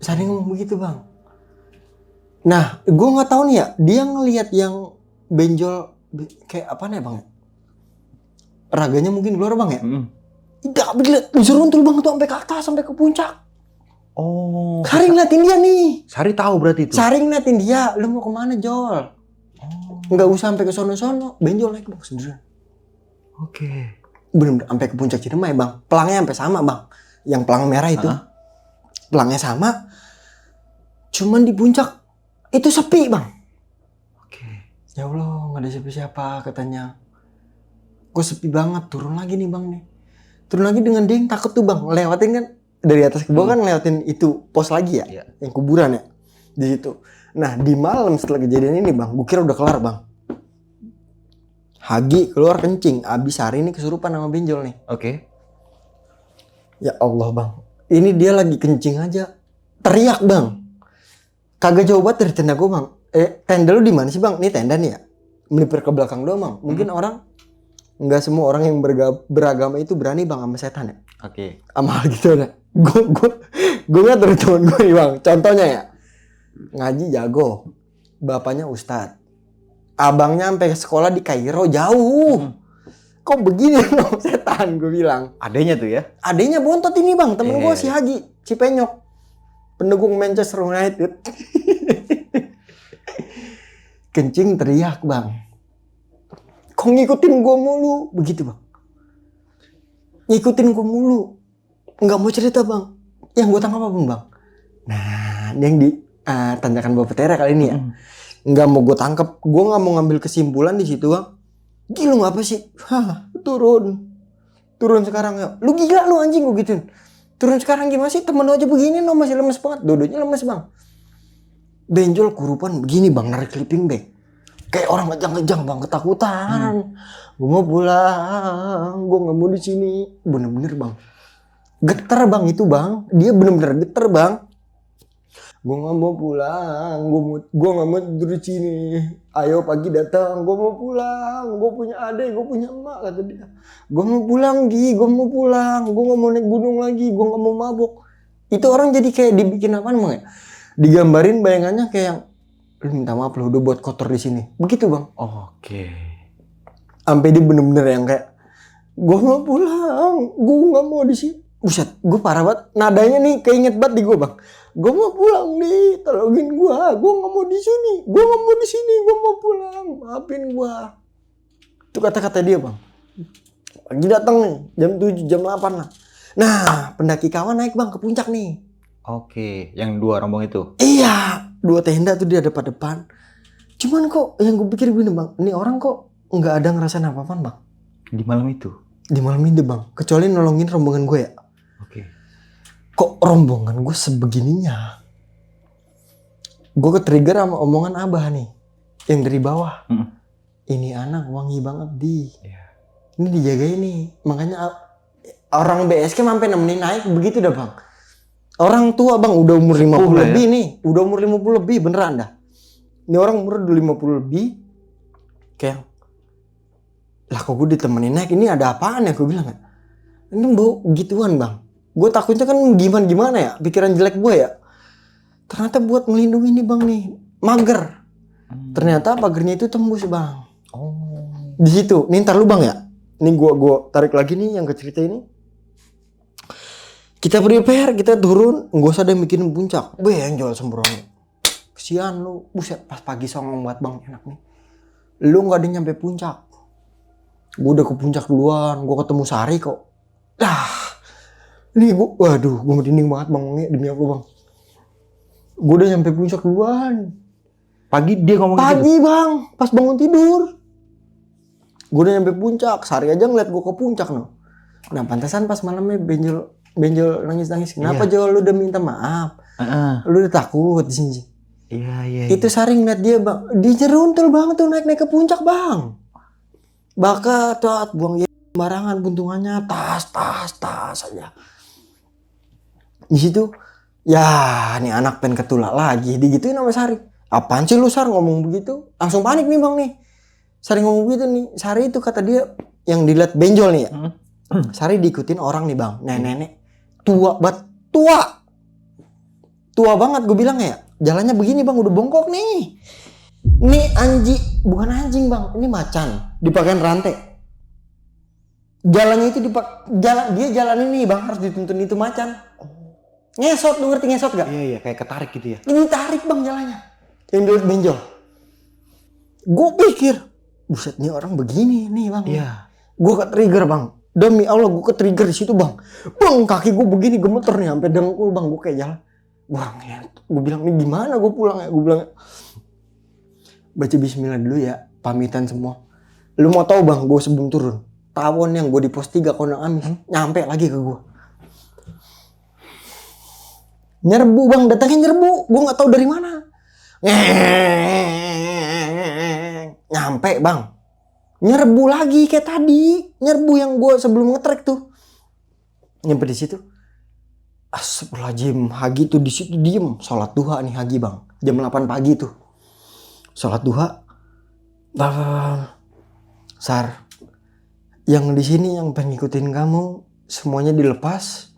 Sari ngomong begitu bang. Nah, gua nggak tahu nih ya, dia ngelihat yang benjol kayak apa nih bang? Raganya mungkin keluar bang ya? Tidak, disuruh turun bang tuh sampai ke atas, sampai ke puncak. Oh. Sari ngeliatin dia nih. Sari tahu berarti itu. Sari ngeliatin dia, lu mau kemana Jol? Nggak usah sampai ke sono-sono, benjol naik bang sendirian. Oke. Bener-bener sampai ke puncak Ciremai bang. Pelangnya sampai sama bang, yang pelang merah itu. pelangnya sama. Cuman di puncak itu sepi bang. Oke. Ya Allah nggak ada siapa-siapa katanya. Gue sepi banget, turun lagi nih bang nih. Turun lagi dengan dia yang takut tuh bang, lewatin kan dari atas ke bawah kan lewatin itu pos lagi ya, Iya. yang kuburan ya di situ. Nah di malam setelah kejadian ini bang, gue kira udah kelar bang. Hagi keluar kencing, abis hari ini kesurupan sama benjol nih. Oke. Ya Allah bang, ini dia lagi kencing aja, teriak bang. Kagak jauh banget dari tenda gue bang. Tenda lu di mana sih bang? Ini tenda nih ya, melipir ke belakang doang bang. Mungkin orang nggak semua orang yang beragama itu berani bang sama setan ya. Oke. Sama hal gitu ada. Gue nggak dari teman gue nih bang. Contohnya ya, ngaji jago, bapaknya ustadz, abangnya sampai sekolah di Kairo jauh. Kok begini dong setan gue bilang. Adanya tuh ya. Adanya bontot ini bang, temen gue si Hagi Cipenyok, pendukung Manchester United. Kencing teriak bang. Kok ngikutin gue mulu, begitu bang. Ngikutin gue mulu, nggak mau cerita bang. Yang gue tangkap apa bang? Nah, ini yang ditanyakan Bapak Tera kali ini ya. Nggak mau gue tangkap, gue nggak mau ngambil kesimpulan di situ bang. Gila lu ngapa sih? Hah, turun sekarang ya. Lu gila lu anjing gue gituin. Turun sekarang gimana sih? Temen lu aja begini no, masih lemes banget. Dodonya lemes bang. Benjol kurupan begini bang, narik clipping bag. Kayak orang ngejang-ngejang bang, ketakutan. Gue mau pulang, gue nggak mau di sini. Bener-bener bang, geter bang itu bang. Dia bener-bener geter bang. Gue nggak mau pulang, gue nggak mau tidur di sini. Ayo pagi datang, gue mau pulang. Gue punya adik, gue punya emak kata dia. Gue mau pulang Gi, gue mau pulang. Gue nggak mau naik gunung lagi, gue nggak mau mabuk. Itu orang jadi kayak dibikin apaan bang ya? Digambarin bayangannya kayak yang, lu minta maaf lu udah buat kotor di sini. Begitu bang. Oke. Sampai dia bener-bener yang kayak, gue mau pulang, gue nggak mau di sini. Buset, gue parah banget. Nadanya nih keinget banget di gue bang. Gue mau pulang nih, tolongin gue. Gue nggak mau di sini, gue nggak mau di sini, gue mau pulang. Maafin gue. Itu kata-kata dia bang. Pagi datang nih, jam 7, jam 8 lah. Nah, pendaki kawan naik bang ke puncak nih. Oke, yang dua rombong itu. Iya, 2 tenda tuh dia ada pada depan. Cuman kok yang gue pikir gini bang, ini orang kok nggak ada ngerasain apa-apaan bang. Di malam itu. Di malam ini bang, kecuali nolongin rombongan gue ya. Oke. Kok rombongan gue sebegininya? Gue ke-trigger sama omongan abah nih, yang dari bawah. Ini anak wangi banget di. Iya. Ini dijagain nih, makanya orang BSK sampai nemenin naik begitu dah bang. Orang tua bang, udah umur 50 lebih nih. Udah umur 50 lebih, beneran dah. Ini orang umur udah 50 lebih. Kayak, lah kok gue ditemenin naik, ini ada apaan ya? Gue bilang ya, ini bau gituan bang. Gue takutnya kan gimana ya, pikiran jelek gue ya. Ternyata buat melindungi nih bang nih, mager. Ternyata pagernya itu tembus bang. Oh. Di situ, nih ntar lu bang ya. Ini gue tarik lagi nih yang ke cerita ini. Kita prepare, kita turun, nggak usah ada yang bikin puncak. Benjol sembrono. Kesian lu, buset pas pagi songong buat bang enak nih. Lu nggak ada nyampe puncak. Gue udah ke puncak duluan, gue ketemu Sari kok. Ini gue, waduh, gue merinding banget bang, demi aku bang. Gue udah nyampe puncak duluan. Pagi dia ngomong Pagi gitu. bang, pas bangun tidur. Gue udah nyampe puncak, Sari aja ngeliat gue ke puncak no. Nah pantesan pas malamnya Benjol nangis-nangis. Kenapa Jo, lu udah minta maaf? Lu udah takut di sini. Iya. Itu Sari ngeliat dia bang, dia jeruntul banget tuh naik ke puncak bang. Bakat buang ya sembarangan, buntungannya tas aja. Di situ, ya nih anak pengen ketulak lagi, digituin sama Sari. Apaan sih lu Sar ngomong begitu? Langsung panik nih bang nih. Sari ngomong begitu nih. Sari itu kata dia yang dilihat benjol nih ya. Sari diikutin orang nih bang, nenek-nenek tua banget gue bilang ya. Jalannya begini bang, udah bongkok nih. Ini bukan anjing bang, ini macan dipakein rantai. Jalannya itu dia jalan ini bang, harus dituntun itu macan. Ngesot, lu ngerti ngesot gak? Iya, kayak ketarik gitu ya. Ini tarik bang jalannya. Yang dilihat benjol. Gue pikir, buset nih orang begini nih bang. Iya. Gue ke trigger bang. Demi Allah gue ke-trigger di situ bang. Bang kaki gue begini gemeter nih sampai dengkul bang. Gue kayak jalan. Bang ya, gue bilang nih gimana gue pulang ya. Gue bilang baca bismillah dulu ya. Pamitan semua. Lu mau tahu bang, gue sebelum turun tawon yang gue di pos 3 Kondang Amis nyampe lagi ke gue. Nyerbu bang, datangnya nyerbu. Gue nggak tahu dari mana. Nyampe bang. Nyerbu lagi kayak tadi. Nyerbu yang gue sebelum nge-track tuh. Nyampe di situ. Astagfirullahaladzim. Hagi tuh di situ diem. Sholat duha nih Hagi bang. Jam 8 pagi tuh. Sholat duha. Sar. Yang di sini yang pengen ngikutin kamu semuanya dilepas.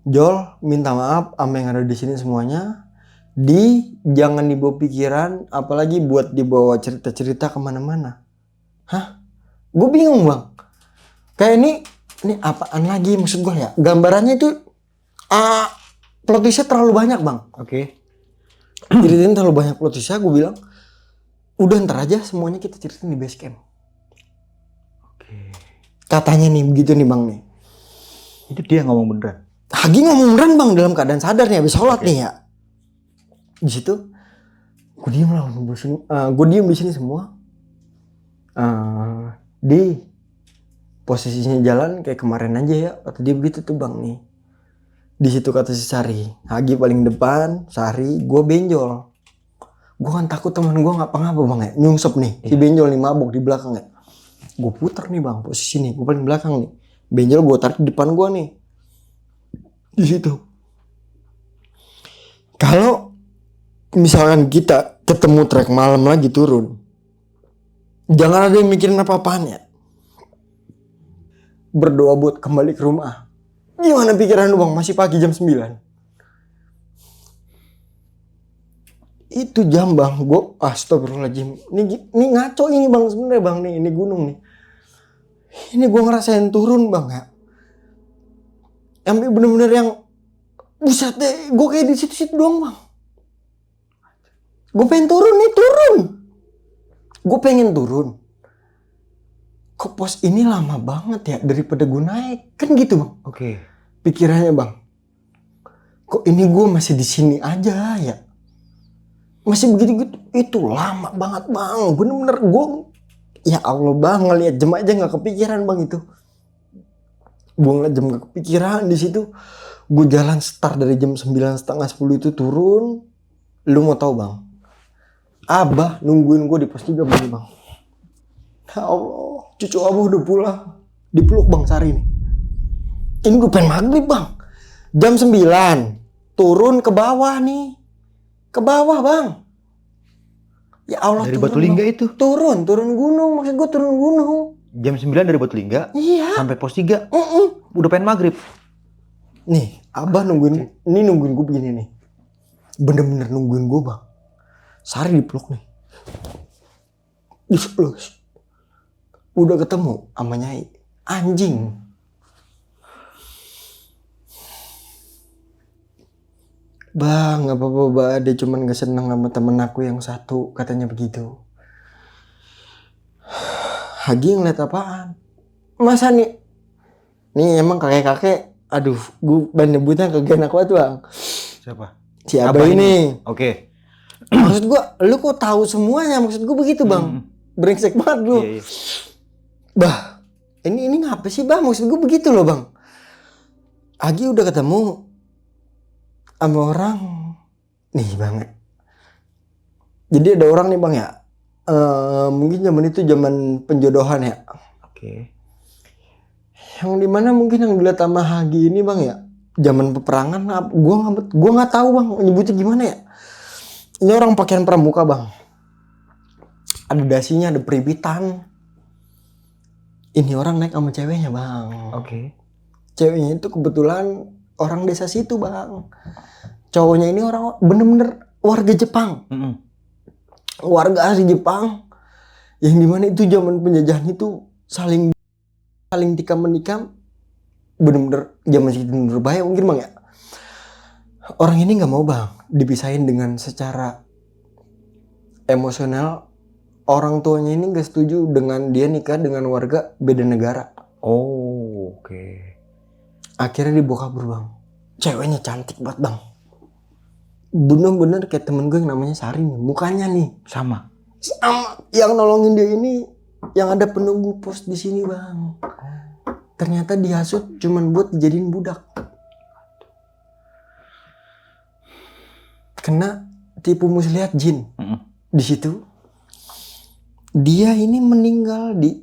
Jol minta maaf sama yang ada di sini semuanya. Jangan dibawa pikiran, apalagi buat dibawa cerita-cerita kemana-mana. Hah? Gue bingung bang. Kayak ini apaan lagi maksud gue ya? Gambarannya itu plot twistnya terlalu banyak bang. Oke. Ceritain terlalu banyak plot twistnya. Gue bilang udah ntar aja semuanya kita ceritain di base camp. Oke. Katanya nih begitu nih bang nih. Itu dia ngomong beneran. Hagi ngomong beneran bang dalam keadaan sadar nih habis sholat nih ya. Di situ gue diem lah, gue diem di sini semua. Di posisinya jalan kayak kemarin aja ya, kata dia begitu tuh bang nih. Di situ kata si Sari, Hagi paling depan, Sari, gue benjol. Gue kan takut teman gue ngapa-ngapa bang ya, nyungsep nih, si benjol nih mabok di belakang ya. Gue putar nih bang posisi nih, gue paling belakang nih. Benjol gue tarik di depan gue nih. Di situ. Kalau misalkan kita ketemu trek malam lagi turun, jangan ada yang mikirin apa-apaan ya. Berdoa buat kembali ke rumah. Gimana pikiran lu bang? Masih pagi jam 9. Itu jam bang, gue astagfirullahaladzim. Ini ngaco ini bang sebenarnya bang nih, ini gunung nih. Ini gue ngerasain turun bang ya. Sampai bener-bener yang buset deh, gue kayak di situ-situ doang bang. Gue pengen turun nih, turun. Gue pengen turun. Kok pos ini lama banget ya daripada gue naik, kan gitu bang. Oke. Pikirannya bang. Kok ini gue masih di sini aja ya? Masih begitu-gitu, itu lama banget bang. Bener-bener gue, ya Allah bang ngeliat jam aja nggak kepikiran bang itu. Gue ngeliat jam nggak kepikiran di situ. Gue jalan start dari jam 9:30, 10 itu turun. Lu mau tahu bang? Abah nungguin gue di pos 3 bang. Ya Allah, cucu abah udah pulang. Dipeluk bang Sari nih. Ini gue pengen maghrib bang. Jam 9 turun ke bawah nih. Ke bawah bang. Ya Allah. Dari turun, Batulingga bang. itu? Turun gunung. Maksud gue turun gunung. Jam 9 dari Batulingga? Iya. Sampai pos 3? Udah pengen maghrib? Nih, abah nungguin gue begini nih. Bener-bener nungguin gue bang. Sari dipeluk nih. Dipeluk. Udah ketemu sama Nyai. Anjing. Bang, gak apa-apa bang. Dia cuman gak seneng sama temen aku yang satu. Katanya begitu. Hagi ngeliat apaan? Masa nih? Nih emang kakek-kakek. Aduh, gue pengen nyebutnya kegena kuat bang. Siapa? Si Abah ini. Oke. Maksud gue, lu kok tahu semuanya? Maksud gue begitu bang. Brengsek banget lu. Iya. Bah, ini ngapa sih bang? Maksud gue begitu loh bang. Agi udah ketemu sama orang nih bang. Jadi ada orang nih bang ya. Mungkin zaman itu zaman penjodohan ya. Oke. Yang dimana mungkin yang dilihat sama Hagi ini bang ya. Zaman peperangan. Gue nggak tahu bang. Nyebutnya gimana ya. Ini orang pakaian pramuka bang. Ada dasinya, ada peribitan. Ini orang naik sama ceweknya bang. Oke. Ceweknya itu kebetulan orang desa situ bang. Cowoknya ini orang bener-bener warga Jepang. Warga asli Jepang. Yang dimana itu zaman penjajahan itu saling tikam menikam. Bener-bener zaman segitu berbahaya mungkin bang ya. Orang ini gak mau bang dipisahin dengan secara emosional. Orang tuanya ini gak setuju dengan dia nikah dengan warga beda negara. Oh. Oke. Akhirnya dibawa kabur bang. Ceweknya cantik banget bang. Bener-bener kayak temen gue yang namanya Sari nih. Mukanya nih Sama. yang nolongin dia ini yang ada penunggu pos di sini bang. Ternyata dihasut cuman buat dijadiin budak. Kena tipu muslihat jin. Di situ dia ini meninggal di,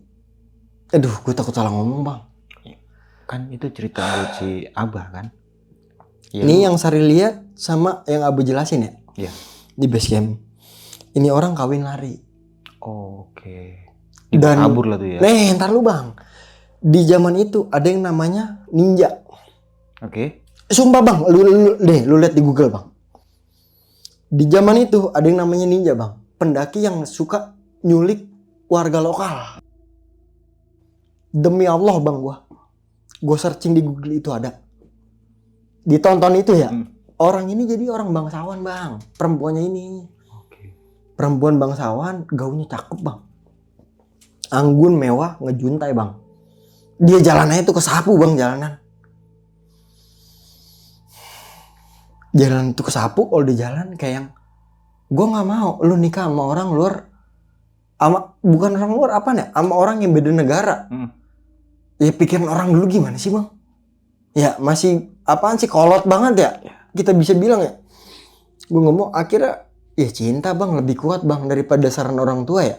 aduh gue takut salah ngomong bang. Kan itu cerita menurut si Abah kan? Ya, Ini yang Sari lihat sama yang Abu jelasin ya. Iya. Di base camp. Ini orang kawin lari. Oke. Dan Kabur lah tuh ya. ntar lu bang. Di zaman itu ada yang namanya ninja. Oke. Sumpah bang, lu lihat di Google bang. Di zaman itu ada yang namanya ninja bang. Pendaki yang suka nyulik warga lokal. Demi Allah bang gua searching di Google itu ada. Ditonton itu ya. Orang ini jadi orang bangsawan bang. Perempuannya ini. Oke. Perempuan bangsawan, gaunnya cakep bang. Anggun mewah, ngejuntai bang. Dia jalanannya itu kesapu bang jalanan. Jalan itu kesapu kalau di jalan kayak yang gue nggak mau lu nikah sama orang luar, sama bukan orang luar apa nih, sama orang yang beda negara. Ya pikiran orang dulu gimana sih bang? Ya masih apaan sih kolot banget ya? Kita bisa bilang ya. Gue ngomong akhirnya ya cinta bang lebih kuat bang daripada saran orang tua ya.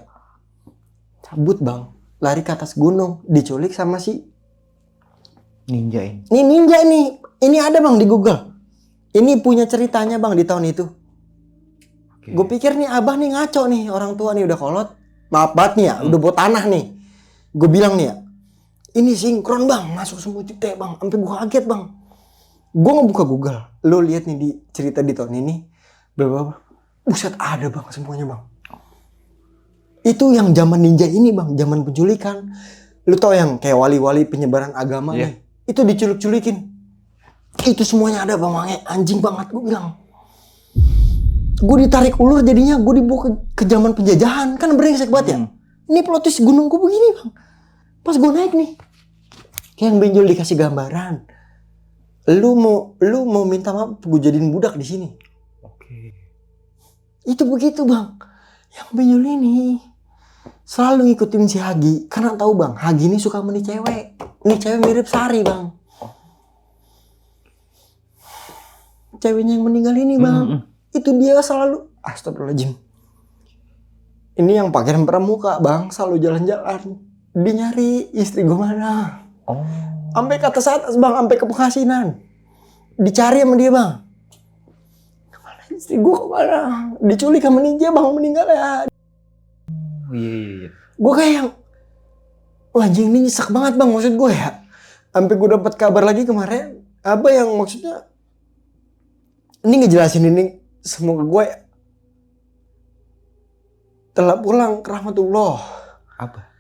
Cabut bang, lari ke atas gunung, diculik sama si Ninja ini. Ini ninja nih. Ini ada bang di Google. Ini punya ceritanya bang di tahun itu. Oke. Gue pikir nih abah nih ngaco nih, orang tua nih udah kolot. Maaf banget nih ya, udah bawa tanah nih. Gue bilang nih ya, ini sinkron bang, masuk semua juta bang. Sampai gue kaget bang. Gue ngebuka Google, lo lihat nih di cerita di tahun ini, berapa? Buset ada bang semuanya bang. Itu yang zaman ninja ini bang, zaman penculikan. Lu tau yang kayak wali-wali penyebaran agama nih, itu diculik-culikin. Itu semuanya ada bang, anjing banget gue bilang. Gue ditarik ulur jadinya gue dibawa ke zaman penjajahan, kan brengsek banget ya. Ini plot twist gunung gue begini bang. Pas gue naik nih, kayak yang benjol dikasih gambaran. Lu mau minta maaf gue jadiin budak di sini. Oke. Itu begitu bang. Yang benjol ini selalu ngikutin si Hagi karena tahu bang, Hagi ini suka sama nih cewek. Nih cewek mirip Sari bang. Ceweknya yang meninggal ini bang. Itu dia selalu astagfirullahaladzim. Ini yang pakaian pramuka bang, selalu jalan-jalan. Dia nyari istri gue mana. Oh. Sampai ke atas bang, sampai ke Pekasinan. Dicari sama dia bang. Kemana istri gue kemana? Diculik sama ninja bang, meninggal ya. Iya. Gue kayak yang, wah anjing ini nyesek banget bang maksud gue ya. Sampai gue dapat kabar lagi kemarin, apa yang maksudnya ini ngejelasin ini semua ke gue ya. Telah pulang ke rahmatullah. Apa?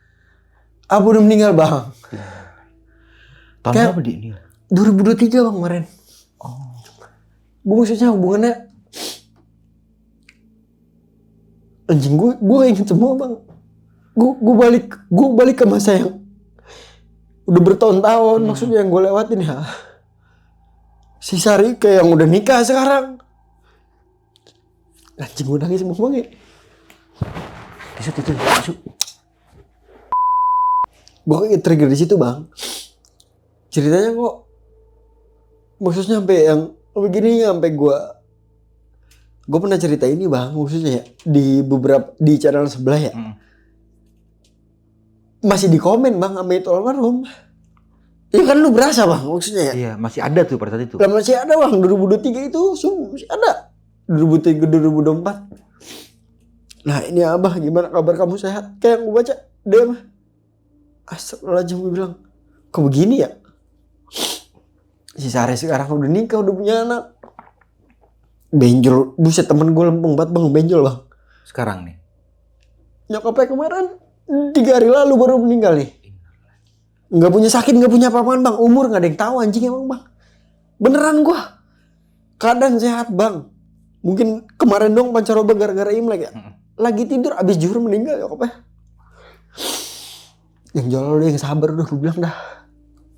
Abu udah meninggal bang. Tahun Kayak- berapa di ini? 2023 bang kemarin. Gue maksudnya hubungannya anjing gue inget semua bang. Gue balik ke masa yang udah bertahun-tahun maksudnya yang gue lewatin ya. Si Sari kayak yang udah nikah sekarang. Anjing gue nangis semua bang ya. Masuk. Gue kayak trigger di situ bang. Ceritanya kok maksudnya sampai yang begini sampai gue pernah cerita ini bang maksudnya ya di beberapa di channel sebelah ya. Masih di komen bang sama itu almarhum. Ya kan lu berasa bang maksudnya ya. Iya, masih ada tuh pada saat itu. Lah masih ada bang 2023 itu masih ada. 2003 2024. Nah ini abah gimana kabar kamu sehat? Kayak yang gue baca dia mah. Astagfirullahaladzim gue bilang kok begini ya? Si Sari sekarang udah nikah udah punya anak. Benjol, buset temen gue lempeng banget bang, benjol bang. Sekarang nih. Nyokapnya kemarin 3 hari lalu baru meninggal nih. Nggak punya sakit, nggak punya apa-apaan bang. Umur nggak ada yang tahu anjing emang bang. Beneran gue. Keadaan sehat bang. Mungkin kemarin dong pancaroba gara-gara Imlek ya. Lagi tidur abis zuhur meninggal nyokapnya. Yang jual lu yang sabar udah gue bilang dah.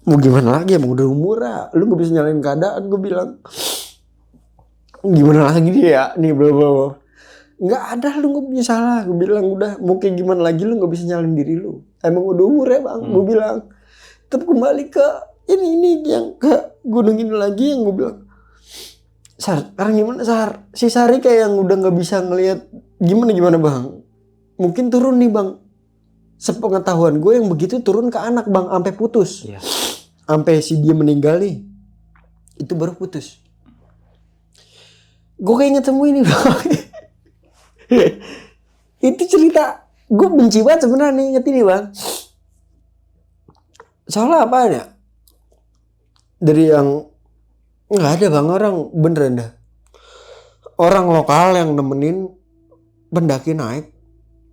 Mau gimana lagi, emang udah umur ya. Lu gak bisa nyalain keadaan, gue bilang. Gimana lagi dia nih bla bla bla. Nggak ada, lu gak punya salah. Gue bilang udah, mau kayak gimana lagi lu gak bisa nyalain diri lu. Emang udah umur ya bang, gue bilang. Tapi kembali ke ini yang ke gunung ini lagi yang gue bilang. Sar, sekarang gimana Sar? Si Sari kayak yang udah gak bisa ngelihat gimana bang. Mungkin turun nih bang. Sepengetahuan gue yang begitu turun ke anak bang, sampai putus. Iya. Sampai si dia meninggal nih, itu baru putus. Gue kayak ketemu ini bang. Itu cerita gue benci banget sebenarnya nih, inget ini bang. Soalnya apa ya? Dari yang nggak ada bang, orang beneran dah. Orang lokal yang nemenin pendaki naik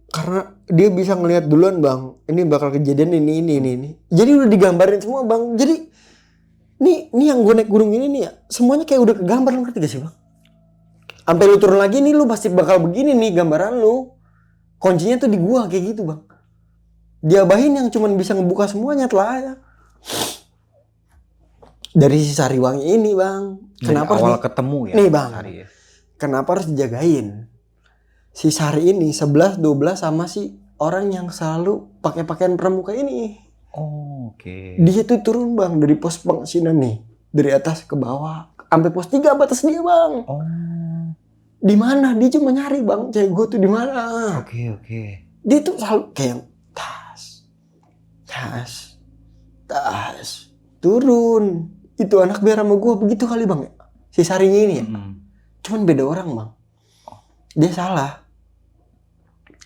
karena dia bisa ngelihat duluan bang, ini bakal kejadian ini. Jadi udah digambarin semua bang. Jadi nih yang gue naik gunung ini nih ya, semuanya kayak udah kegambar, lu ngerti gak sih bang? Sampai lu turun lagi nih, lu pasti bakal begini nih gambaran lu. Kuncinya tuh di gua kayak gitu bang. Diabahin yang cuman bisa ngebuka semuanya telah ya. Dari si Sariwangi ini bang. Kenapa Dari awal harus ketemu ya? nih bang. Sari ya? Kenapa harus dijagain? Si Sari ini 11-12 sama si orang yang selalu pakai pakaian pramuka ini. Oh, oke. Dia tuh turun bang dari pos pengasinan nih, dari atas ke bawah sampai pos 3 batas dia bang. Oh, Di mana? Dia cuma nyari bang, cewek gue tuh di mana? oke. Dia tuh selalu kayak tas turun. Itu anak biar sama gue begitu kali bang ya. Si Sarinya ini ya. Cuman beda orang bang. Dia salah.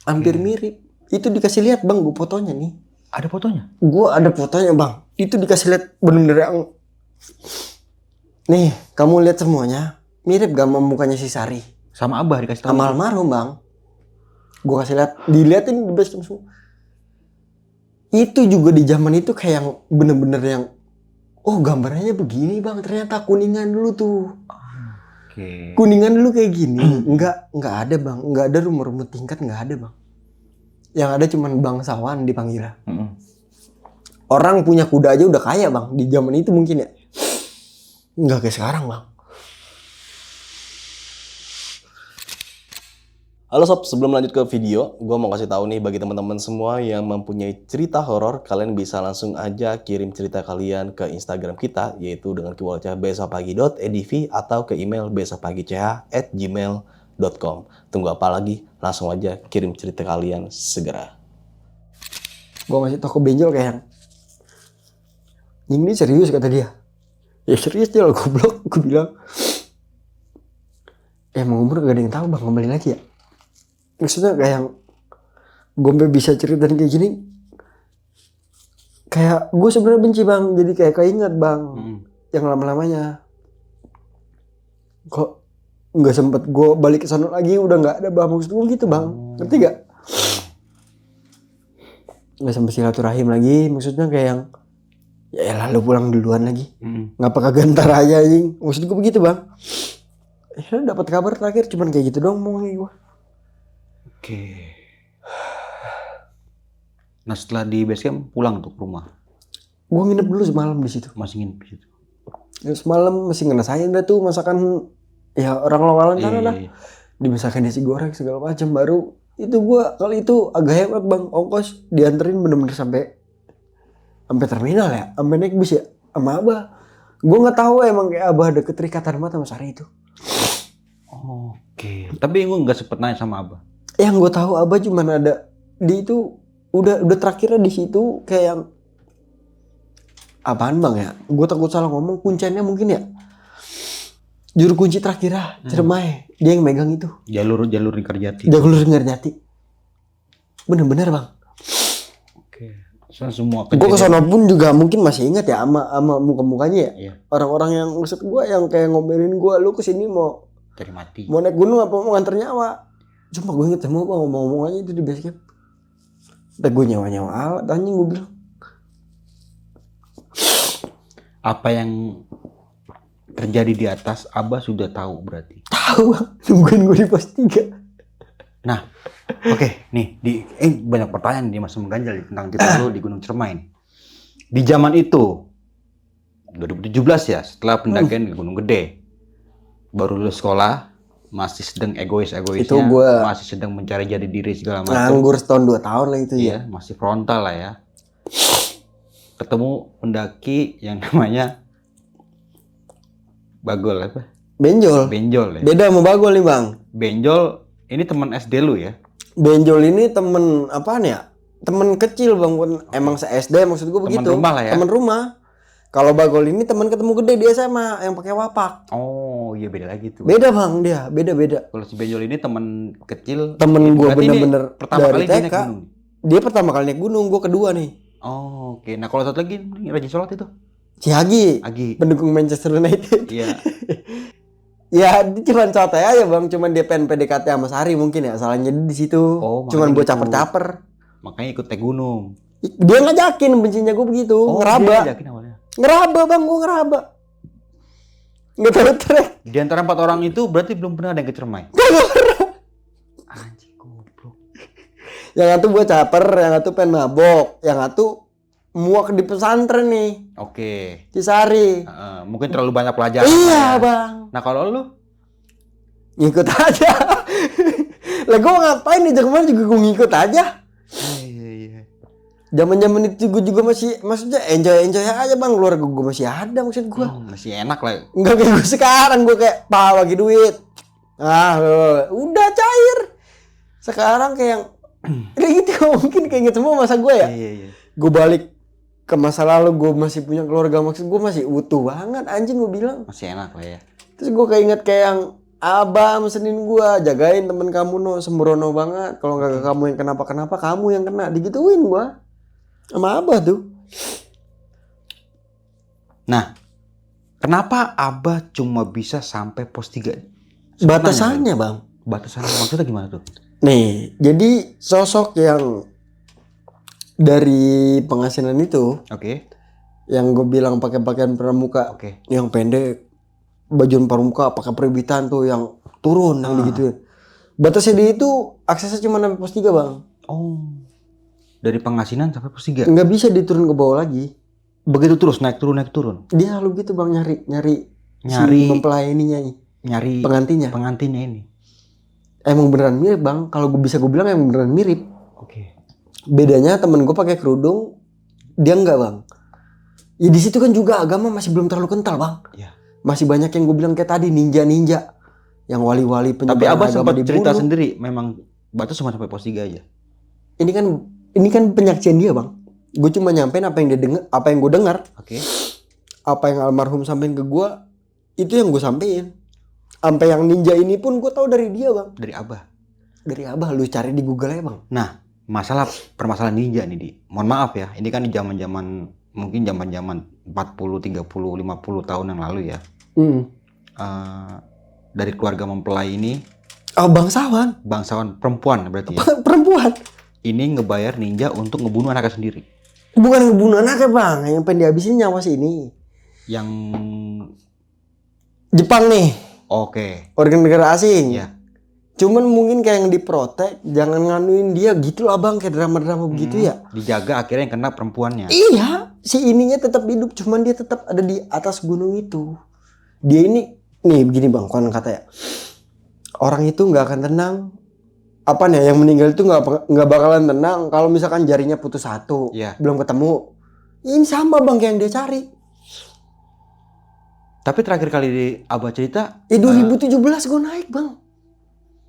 Hampir mirip. Itu dikasih lihat bang, gue fotonya nih. Ada fotonya? Gue ada fotonya bang. Itu dikasih lihat bener-bener yang. Nih, kamu lihat semuanya. Mirip gak sama mukanya si Sari? Sama Abah dikasih tahu. Sama almarhum bang. Gue kasih lihat, diliatin di base semua. Itu juga di zaman itu kayak yang bener-bener yang, oh gambarnya begini bang. Ternyata Kuningan dulu tuh. Oke. Kuningan dulu kayak gini. Enggak ada bang. Enggak ada rumor-rumor tingkat, enggak ada bang. Yang ada cuman bangsawan dipanggil. Orang punya kuda aja udah kaya bang. Di zaman itu mungkin ya. Enggak kayak sekarang bang. Halo sob, sebelum lanjut ke video, gue mau kasih tahu nih bagi teman-teman semua yang mempunyai cerita horor, kalian bisa langsung aja kirim cerita kalian ke Instagram kita, yaitu dengan keywordnya besokpagi.edv atau ke email besokpagi.ch@gmail.com. Tunggu apa lagi? Langsung aja kirim cerita kalian segera. Gue ngasih toko benjol kayak ini serius kata dia. Ya serius dia lah goblok. Gue bilang emang umur gak ada yang tahu bang, kembali lagi ya. Maksudnya kayak yang gue bisa ceritain kayak gini, kayak gue sebenarnya benci bang, jadi kayak keinget bang yang lama-lamanya. Kok nggak sempet gue balik ke sana lagi, udah nggak ada bang, maksud gue gitu bang, ngerti gak? Nggak sempet silaturahim lagi, maksudnya kayak yang ya lalu pulang duluan lagi, ngapa kagak ntar aja anjing, maksud gue begitu bang. Dapat kabar terakhir cuman kayak gitu doang ngomongnya gue. Oke. Nah setelah di base camp pulang tuh ke rumah. Gue nginep dulu semalam di situ. Masih nginep di situ. Semalam masih ngerasain dah tuh masakan ya orang lokalan sana dah. Dimasakin nasi goreng segala macam, baru itu gue kali itu agak hebat bang, ongkos dianterin bener-bener sampai terminal ya, sampai naik bis ya sama Abah. Gue nggak tahu emang kayak Abah ada keterikatan banget sama Sari itu. Oke. Tapi gue nggak sempet nanya sama Abah. Yang gue tahu Abah cuman ada di itu udah terakhirnya di situ kayak yang apaan bang ya? Gue takut salah ngomong, kuncinya mungkin ya. Juru kunci terakhir Ciremai, dia yang megang itu. Jalur Lingkarjati. Jalur Lingkarjati. Bener-bener bang. Oke. Soalnya semua Gue kesana pun juga mungkin masih ingat ya sama muka-mukanya ya. Iya. Orang-orang yang maksud gue yang kayak ngomelin gue, lu kesini mau Cari mati. naik gunung apa mau nganter nyawa. Sumpah gue inget semua bang ngomong-ngomongannya itu di base camp. Udah gue nyawa-nyawa alat anjing gue bilang. Apa yang terjadi di atas Abah sudah tahu berarti. Tahu bang, nungguin gue di pos 3. Nah, oke, nih banyak pertanyaan di Mas mengganjal tentang cerita lu di Gunung Ciremai. Di zaman itu 2017 ya, setelah pendakian ke Gunung Gede. Baru lulus sekolah, masih sedang egois-egoisnya, Itu gua masih sedang mencari jati diri segala macam. nganggur setahun 2 tahun lah itu Iya, ya. masih frontal lah ya. Ketemu pendaki yang namanya Bagol apa? Benjol. Benjol ya. Beda sama Bagol nih bang. Benjol ini teman SD lu ya? Benjol ini temen apaan ya? Temen kecil bang, emang se-SD maksud gue begitu. Teman rumah lah ya? Temen rumah. Kalau Bagol ini temen ketemu gede di SMA yang pakai wapak. Oh iya, beda lagi tuh. Beda bang dia, beda. Kalau si Benjol ini teman kecil. Temen ya, gue berarti ini bener-bener pertama dari kali dia naik TK. gunung. Dia pertama kali naik gunung, gue kedua nih. Oh, oke. Nah kalau satu lagi ini rajin sholat itu? Si Hagi, Agi. pendukung Manchester United. Iya. Ya dia cuma santai aja bang, cuman dia pengen PDKT sama Sari mungkin ya, salahnya di situ. Oh, Cuman makanya buat gitu. caper-caper. Makanya ikut naik gunung. Dia ngajakin, bencinya gue begitu, ngeraba. Dia yakin awalnya. Ngeraba bang, gue ngeraba. Nggak tahu trek. Di antara 4 orang itu berarti belum pernah ada yang kecermai. Anjing goblok. Yang satu buat caper, yang satu pengen mabok, yang satu muak di pesantren nih, Oke. di Sari. Mungkin terlalu banyak pelajaran. Iya lah ya. bang, Nah kalau lu? ngikut aja. Lah gue ngapain nih, kemarin juga gue ngikut aja. Iya. Zaman itu gue juga masih, maksudnya enjoy aja bang, keluarga gue masih ada maksud gue. Masih enak lah. Enggak kayak gue sekarang, gue kayak bagi duit. Udah cair. Sekarang kayak kayak gitu, mungkin kayak gitu semua masa gue ya. Iya. Gue balik ke masa lalu, gue masih punya keluarga, maksud gue masih utuh banget anjing, gue bilang. Masih enak lah ya. Terus gue keinget kayak yang Abah mesenin gue, jagain temen kamu no, sembrono banget. Kalau nggak kamu yang kenapa-kenapa, kamu yang kena, digituin gue sama Abah tuh. Nah, kenapa Abah cuma bisa sampai pos 3? Batasannya bang. Batasannya maksudnya gimana tuh? Nih, jadi sosok yang dari pengasinan itu, Oke. yang gue bilang pakai pakaian pramuka, Oke. yang pendek, baju pramuka, pakai peribitan tuh yang turun, yang digituin. Batasnya dia itu aksesnya cuma sampai pos 3 bang. Oh. Dari Pengasinan sampai pos 3. Nggak bisa diturun ke bawah lagi. Begitu terus naik turun. Dia selalu gitu bang, nyari Nyari si mempelai ininya, nyari pengantinnya. pengantinnya ini. Emang beneran mirip bang. Kalau gue bisa gue bilang emang beneran mirip. Oke. Bedanya temen gue pakai kerudung, dia enggak bang. Ya di situ kan juga agama masih belum terlalu kental bang. Iya. Masih banyak yang gue bilang kayak tadi ninja, yang wali-wali penyebaran Tapi Abah agama sempat dibunuh. cerita sendiri, memang batas cuma sampai pos 3 aja. Ini kan penyaksian dia bang. Gue cuma nyampein apa yang dia dengar, apa yang gue dengar, Oke. apa yang almarhum sampein ke gue, itu yang gue sampein. Sampai yang ninja ini pun gue tahu dari dia bang. Dari Abah. Dari Abah, lu cari di Google ya bang. Nah, permasalahan ninja nih, Di. Mohon maaf ya, ini kan di zaman-zaman mungkin zaman-zaman 40, 30, 50 tahun yang lalu ya. Dari keluarga mempelai ini Oh bangsawan. bangsawan perempuan berarti ya. Perempuan. Ini ngebayar ninja untuk ngebunuh anaknya sendiri. Bukan ngebunuh anaknya bang, yang pengen dihabisin nyawa si ini. Yang Jepang nih, oke. warga negara asing. Ya. Cuman mungkin kayak yang diprotek, jangan nganuin dia gitu lah bang, kayak drama-drama begitu ya. Dijaga akhirnya yang kena perempuannya. Iya, si ininya tetap hidup, cuman dia tetap ada di atas gunung itu. Dia ini, nih begini bang, konon kata ya. Orang itu nggak akan tenang. Apa nih, yang meninggal itu nggak bakalan tenang kalau misalkan jarinya putus satu, Iya. belum ketemu. Ini sama bang kayak yang dia cari. Tapi terakhir kali Abah cerita 2017 gue naik bang.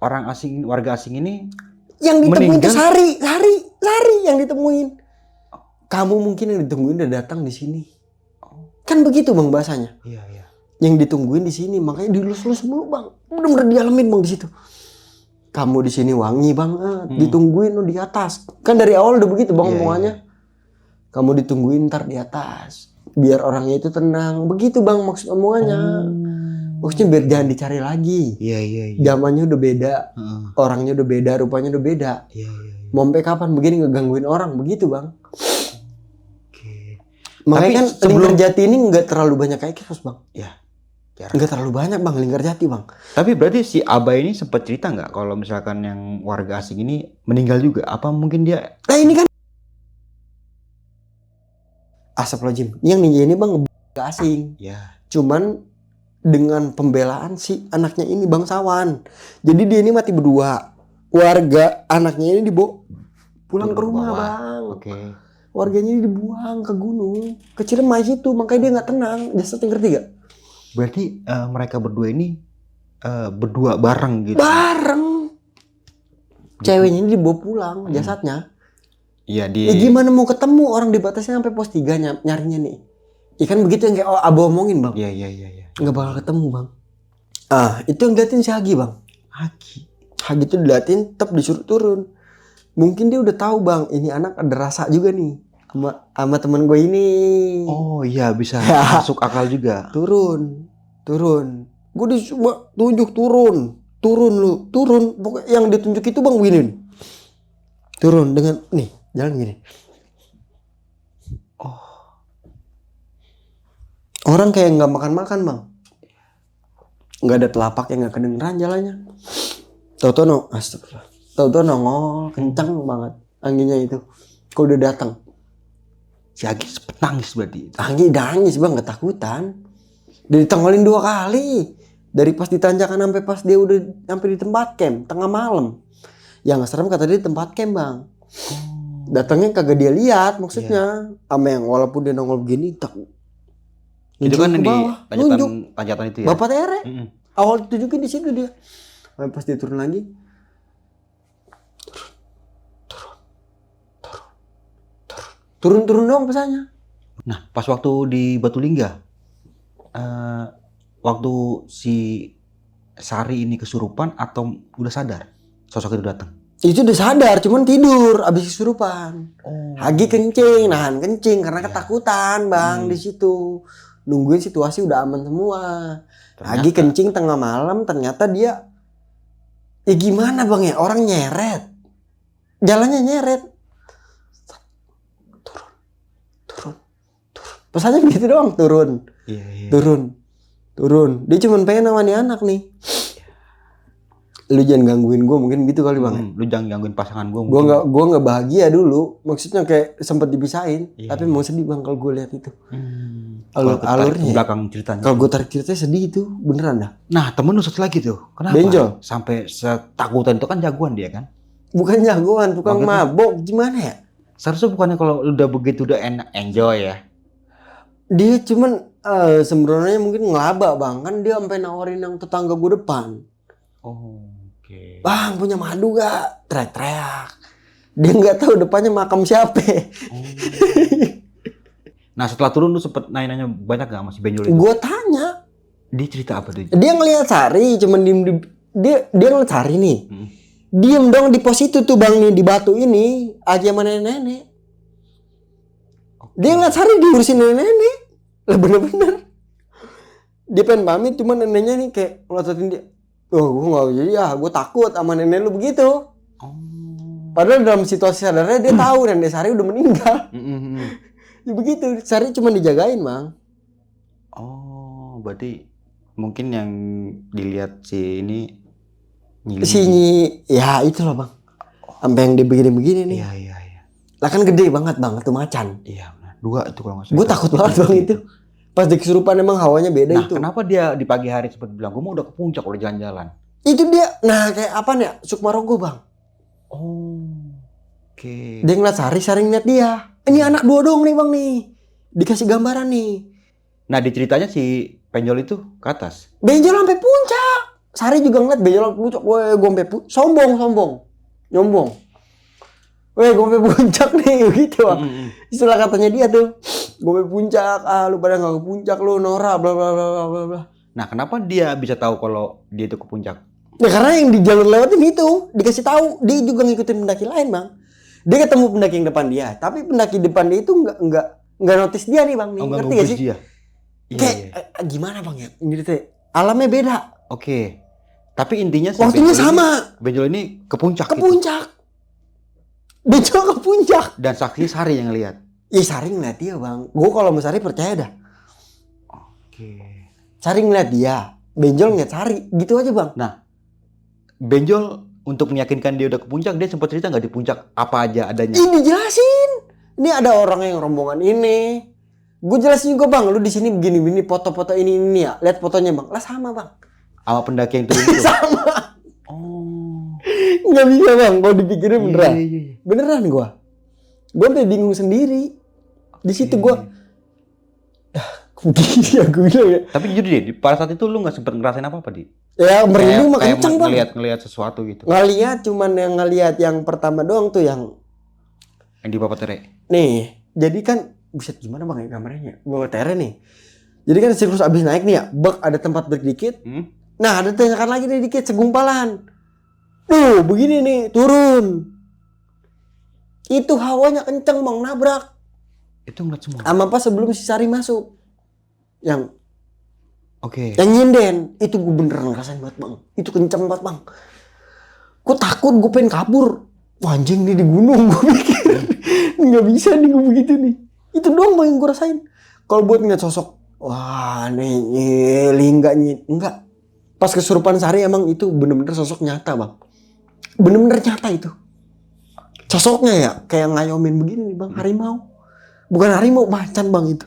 warga asing ini Yang ditemuin meninggal? tuh Sari yang ditemuin. Kamu mungkin yang ditungguin udah datang di sini. Kan begitu bang bahasanya. Iya. Yang ditungguin di sini, makanya dilus-lus mulu bang. Bener-bener dialamin bang di situ. Kamu di sini wangi banget, ditungguin lo di atas. Kan dari awal udah begitu bang Iya, omongannya. Kamu ditungguin ntar di atas, biar orangnya itu tenang. Begitu bang maksud omongannya. Maksudnya biar jangan dicari lagi. Iya. Zamannya udah beda, orangnya udah beda, rupanya udah beda. Iya. Mau sampai kapan begini ngegangguin orang, begitu bang. Oke. Makanya Tapi kan sebelum- Lingkar Jati ini nggak terlalu banyak kayak kios bang. Ya. Jarang. Nggak terlalu banyak bang Lingkar Jati bang. Tapi berarti si Abah ini sempat cerita nggak kalau misalkan yang warga asing ini meninggal juga? Apa mungkin dia Nah ini kan Astagfirullahaladzim. Yang ninja ini bang gak asing. Ya. Cuman dengan pembelaan si anaknya ini bangsawan. Jadi dia ini mati berdua. Warga anaknya ini dibawa pulang ke rumah Bawah. bang. Oke. Warganya ini dibuang ke gunung, ke Ciremai situ. Makanya dia nggak tenang. Jasadnya ngerti gak? Berarti mereka berdua ini berdua bareng gitu. Bareng. Ceweknya ini dibawa pulang jasadnya. Iya di. Ya gimana mau ketemu orang dibatasnya sampai pos 3 nyarinya nih. Ikan begitu yang kayak Abo omongin bang. Iya. Nggak bakal ketemu bang. Itu yang diliatin si Hagi bang. Hagi tuh diliatin, tetap disuruh turun. Mungkin dia udah tahu bang, ini anak ada rasa juga nih sama teman gue ini. Oh iya bisa Ya. masuk akal juga. Turun. Gue tunjuk turun lu, turun. Pokoknya yang ditunjuk itu bang Wilin. Turun dengan nih jalan gini. Orang kayak nggak makan bang. Nggak ada telapak yang nggak kedengeran jalannya. Tahu-tahu astagfirullah. Tahu-tahu nongol kencang banget anginnya itu. Kau udah datang. Si Agi sempet nangis berarti. Angin nangis bang, ketakutan. Udah ditongolin 2 kali. Dari pas di tanjakan sampai pas dia udah sampai di tempat camp tengah malam. Yang serem kata dia di tempat camp bang. Datangnya kagak dia lihat maksudnya. Sama yang walaupun dia nongol begini tak. Itu kan yang di nunjuk. tanjatan itu ya. Bapak Tere. Mm-mm. Awal ditunjukin di situ dia. Sampai pas dia turun lagi. Turun dong pesannya. Nah pas waktu di Batulingga, waktu si Sari ini kesurupan atau udah sadar sosok itu datang? Itu udah sadar, cuman tidur abis kesurupan. Hagi kencing, nahan kencing karena ketakutan bang di situ. Nungguin situasi udah aman semua. Hagi kencing tengah malam, ternyata dia, ya gimana bang ya, orang nyeret, jalannya nyeret. Turun. Pesannya begitu doang, turun. Iya. Turun. Dia cuma pengen namanya anak nih. Lu jangan gangguin gue, mungkin gitu kali bang. Lu jangan gangguin pasangan gue. Gue nggak bahagia dulu, maksudnya kayak sempet dipisahin. Iya. Tapi mau sedih bang kalau gue lihat itu. Alurnya. Alurnya. Belakang ceritanya. Kalau gue tarik ceritanya sedih itu beneran dah. Nah temen lu satu lagi tuh, kenapa? Benjol. Sampai setakutan itu kan jagoan dia kan? Bukan jagoan, tukang Maksudnya? mabok, gimana ya? Seharusnya bukannya kalau udah begitu udah enak enjoy ya? Dia cuman sembrononya mungkin ngelaba bang, kan dia sampai nawarin yang tetangga gue depan. Oke. Bang punya madu gak? Teriak-teriak. Dia nggak tahu depannya makam siapa. Nah setelah turun lu sempet nanya-nanya banyak gak sama si Benjol itu? Gue tanya, Dia cerita apa tuh? dia ngelihat Sari, cuman dia ngeliat Sari nih. Hmm. Diem dong di pos itu tuh bang nih, di batu ini aja sama nenek-nenek. Dia ngeliat Sari diurusin nenek-nenek. Lah bener-bener. Dia pengen pamit, cuman neneknya nih kayak ngelototin dia. Oh gue gak jadi ya, gue takut sama nenek lu begitu. Padahal dalam situasi sadarnya dia tahu nenek Sari udah meninggal. Ya begitu, Sari cuma dijagain bang. Oh berarti mungkin yang dilihat si ini Nyili. Sinyi, ya itu loh bang. Sampai yang dia begini-begini nih. Iya. Lah kan gede banget bang, tuh macan. Iya benar. 2 itu kalau nggak salah. Gue takut banget bang itu. Pas di kesurupan emang hawanya beda Nah itu. kenapa dia di pagi hari sempat bilang gue mau udah ke puncak udah jalan-jalan? Itu dia, nah kayak apa nih, Sukmarogo bang. Oke. Dia ngeliat Sari ngeliat dia. Ini anak 2 dong nih bang nih. Dikasih gambaran nih. Nah di ceritanya si Benjol itu ke atas. Benjol sampai puncak. Sari juga ngeliat Benjol sampai puncak. Weh gue sampai sombong. Nyombong. Weh gue sampai puncak nih gitu bang. Istilah katanya dia tuh. Gue sampai puncak. Lu pada gak ke puncak lu Nora bla bla bla bla bla. Nah kenapa dia bisa tahu kalau dia itu ke puncak? Ya karena yang di jalur lewatin itu dikasih tahu, dia juga ngikutin pendaki lain bang. Dia ketemu pendaki yang depan dia, tapi pendaki depan dia itu nggak notice dia nih bang. Nih, Nggak ngerti gak gugus sih? dia. Kayak gimana bang ya? Gitu teh. Alamnya beda. Oke. Tapi intinya si Waktunya Benjol sama. Benjol ini ke puncak Ke gitu. puncak. Benjol ke puncak. Dan saksi Sari yang ngelihat. Ya Sari ngeliat dia bang. Gue kalau sama Sari percaya dah. Oke. Sari ngeliat dia. Benjol ngeliat Sari. Gitu aja bang. Benjol untuk meyakinkan dia udah ke puncak, dia sempat cerita nggak di puncak apa aja adanya? Ini jelasin. Ini ada orang yang rombongan ini. Gue jelasin juga bang, lu di sini begini foto-foto ini ya, lihat fotonya bang, lah sama bang. Sama pendaki yang turun itu. Sama. Oh. Nggak bisa bang, kalau dipikirin beneran. Iya. Beneran gue sampai bingung sendiri. Di situ gue, begini ya gue bilang ya. Tapi jujur deh, pada saat itu lu nggak sempet ngerasain apa di? Ya merinding mah Kayak kenceng bang. ngeliat sesuatu gitu. Ngeliat cuman yang ngeliat yang pertama doang tuh yang Yang di Bapak Tere. nih. Jadi kan buset gimana bang ya kameranya? Bawa tere nih. Jadi kan siklus abis naik nih ya, bak ada tempat break dikit. Nah ada tanjakan lagi nih dikit segumpalan. Tuh begini nih turun. Itu hawanya kenceng bang, nabrak. Itu ngeliat semua. Sama pas sebelum si Sari masuk. Yang Oke. yang nyinden itu gue beneran ngerasain banget bang. Itu kenceng banget bang. Gue takut, gue pengen kabur. Wah anjing nih di gunung gue pikir. Nggak bisa nih gue begitu nih. Itu doang bang yang gue rasain. Kalau buat ngeliat sosok, wah nih lingga nih, enggak. Pas kesurupan Sari emang itu bener-bener sosok nyata bang. Bener-bener nyata itu. Sosoknya ya kayak ngayomin begini nih bang, harimau. Bukan harimau, macan bang itu.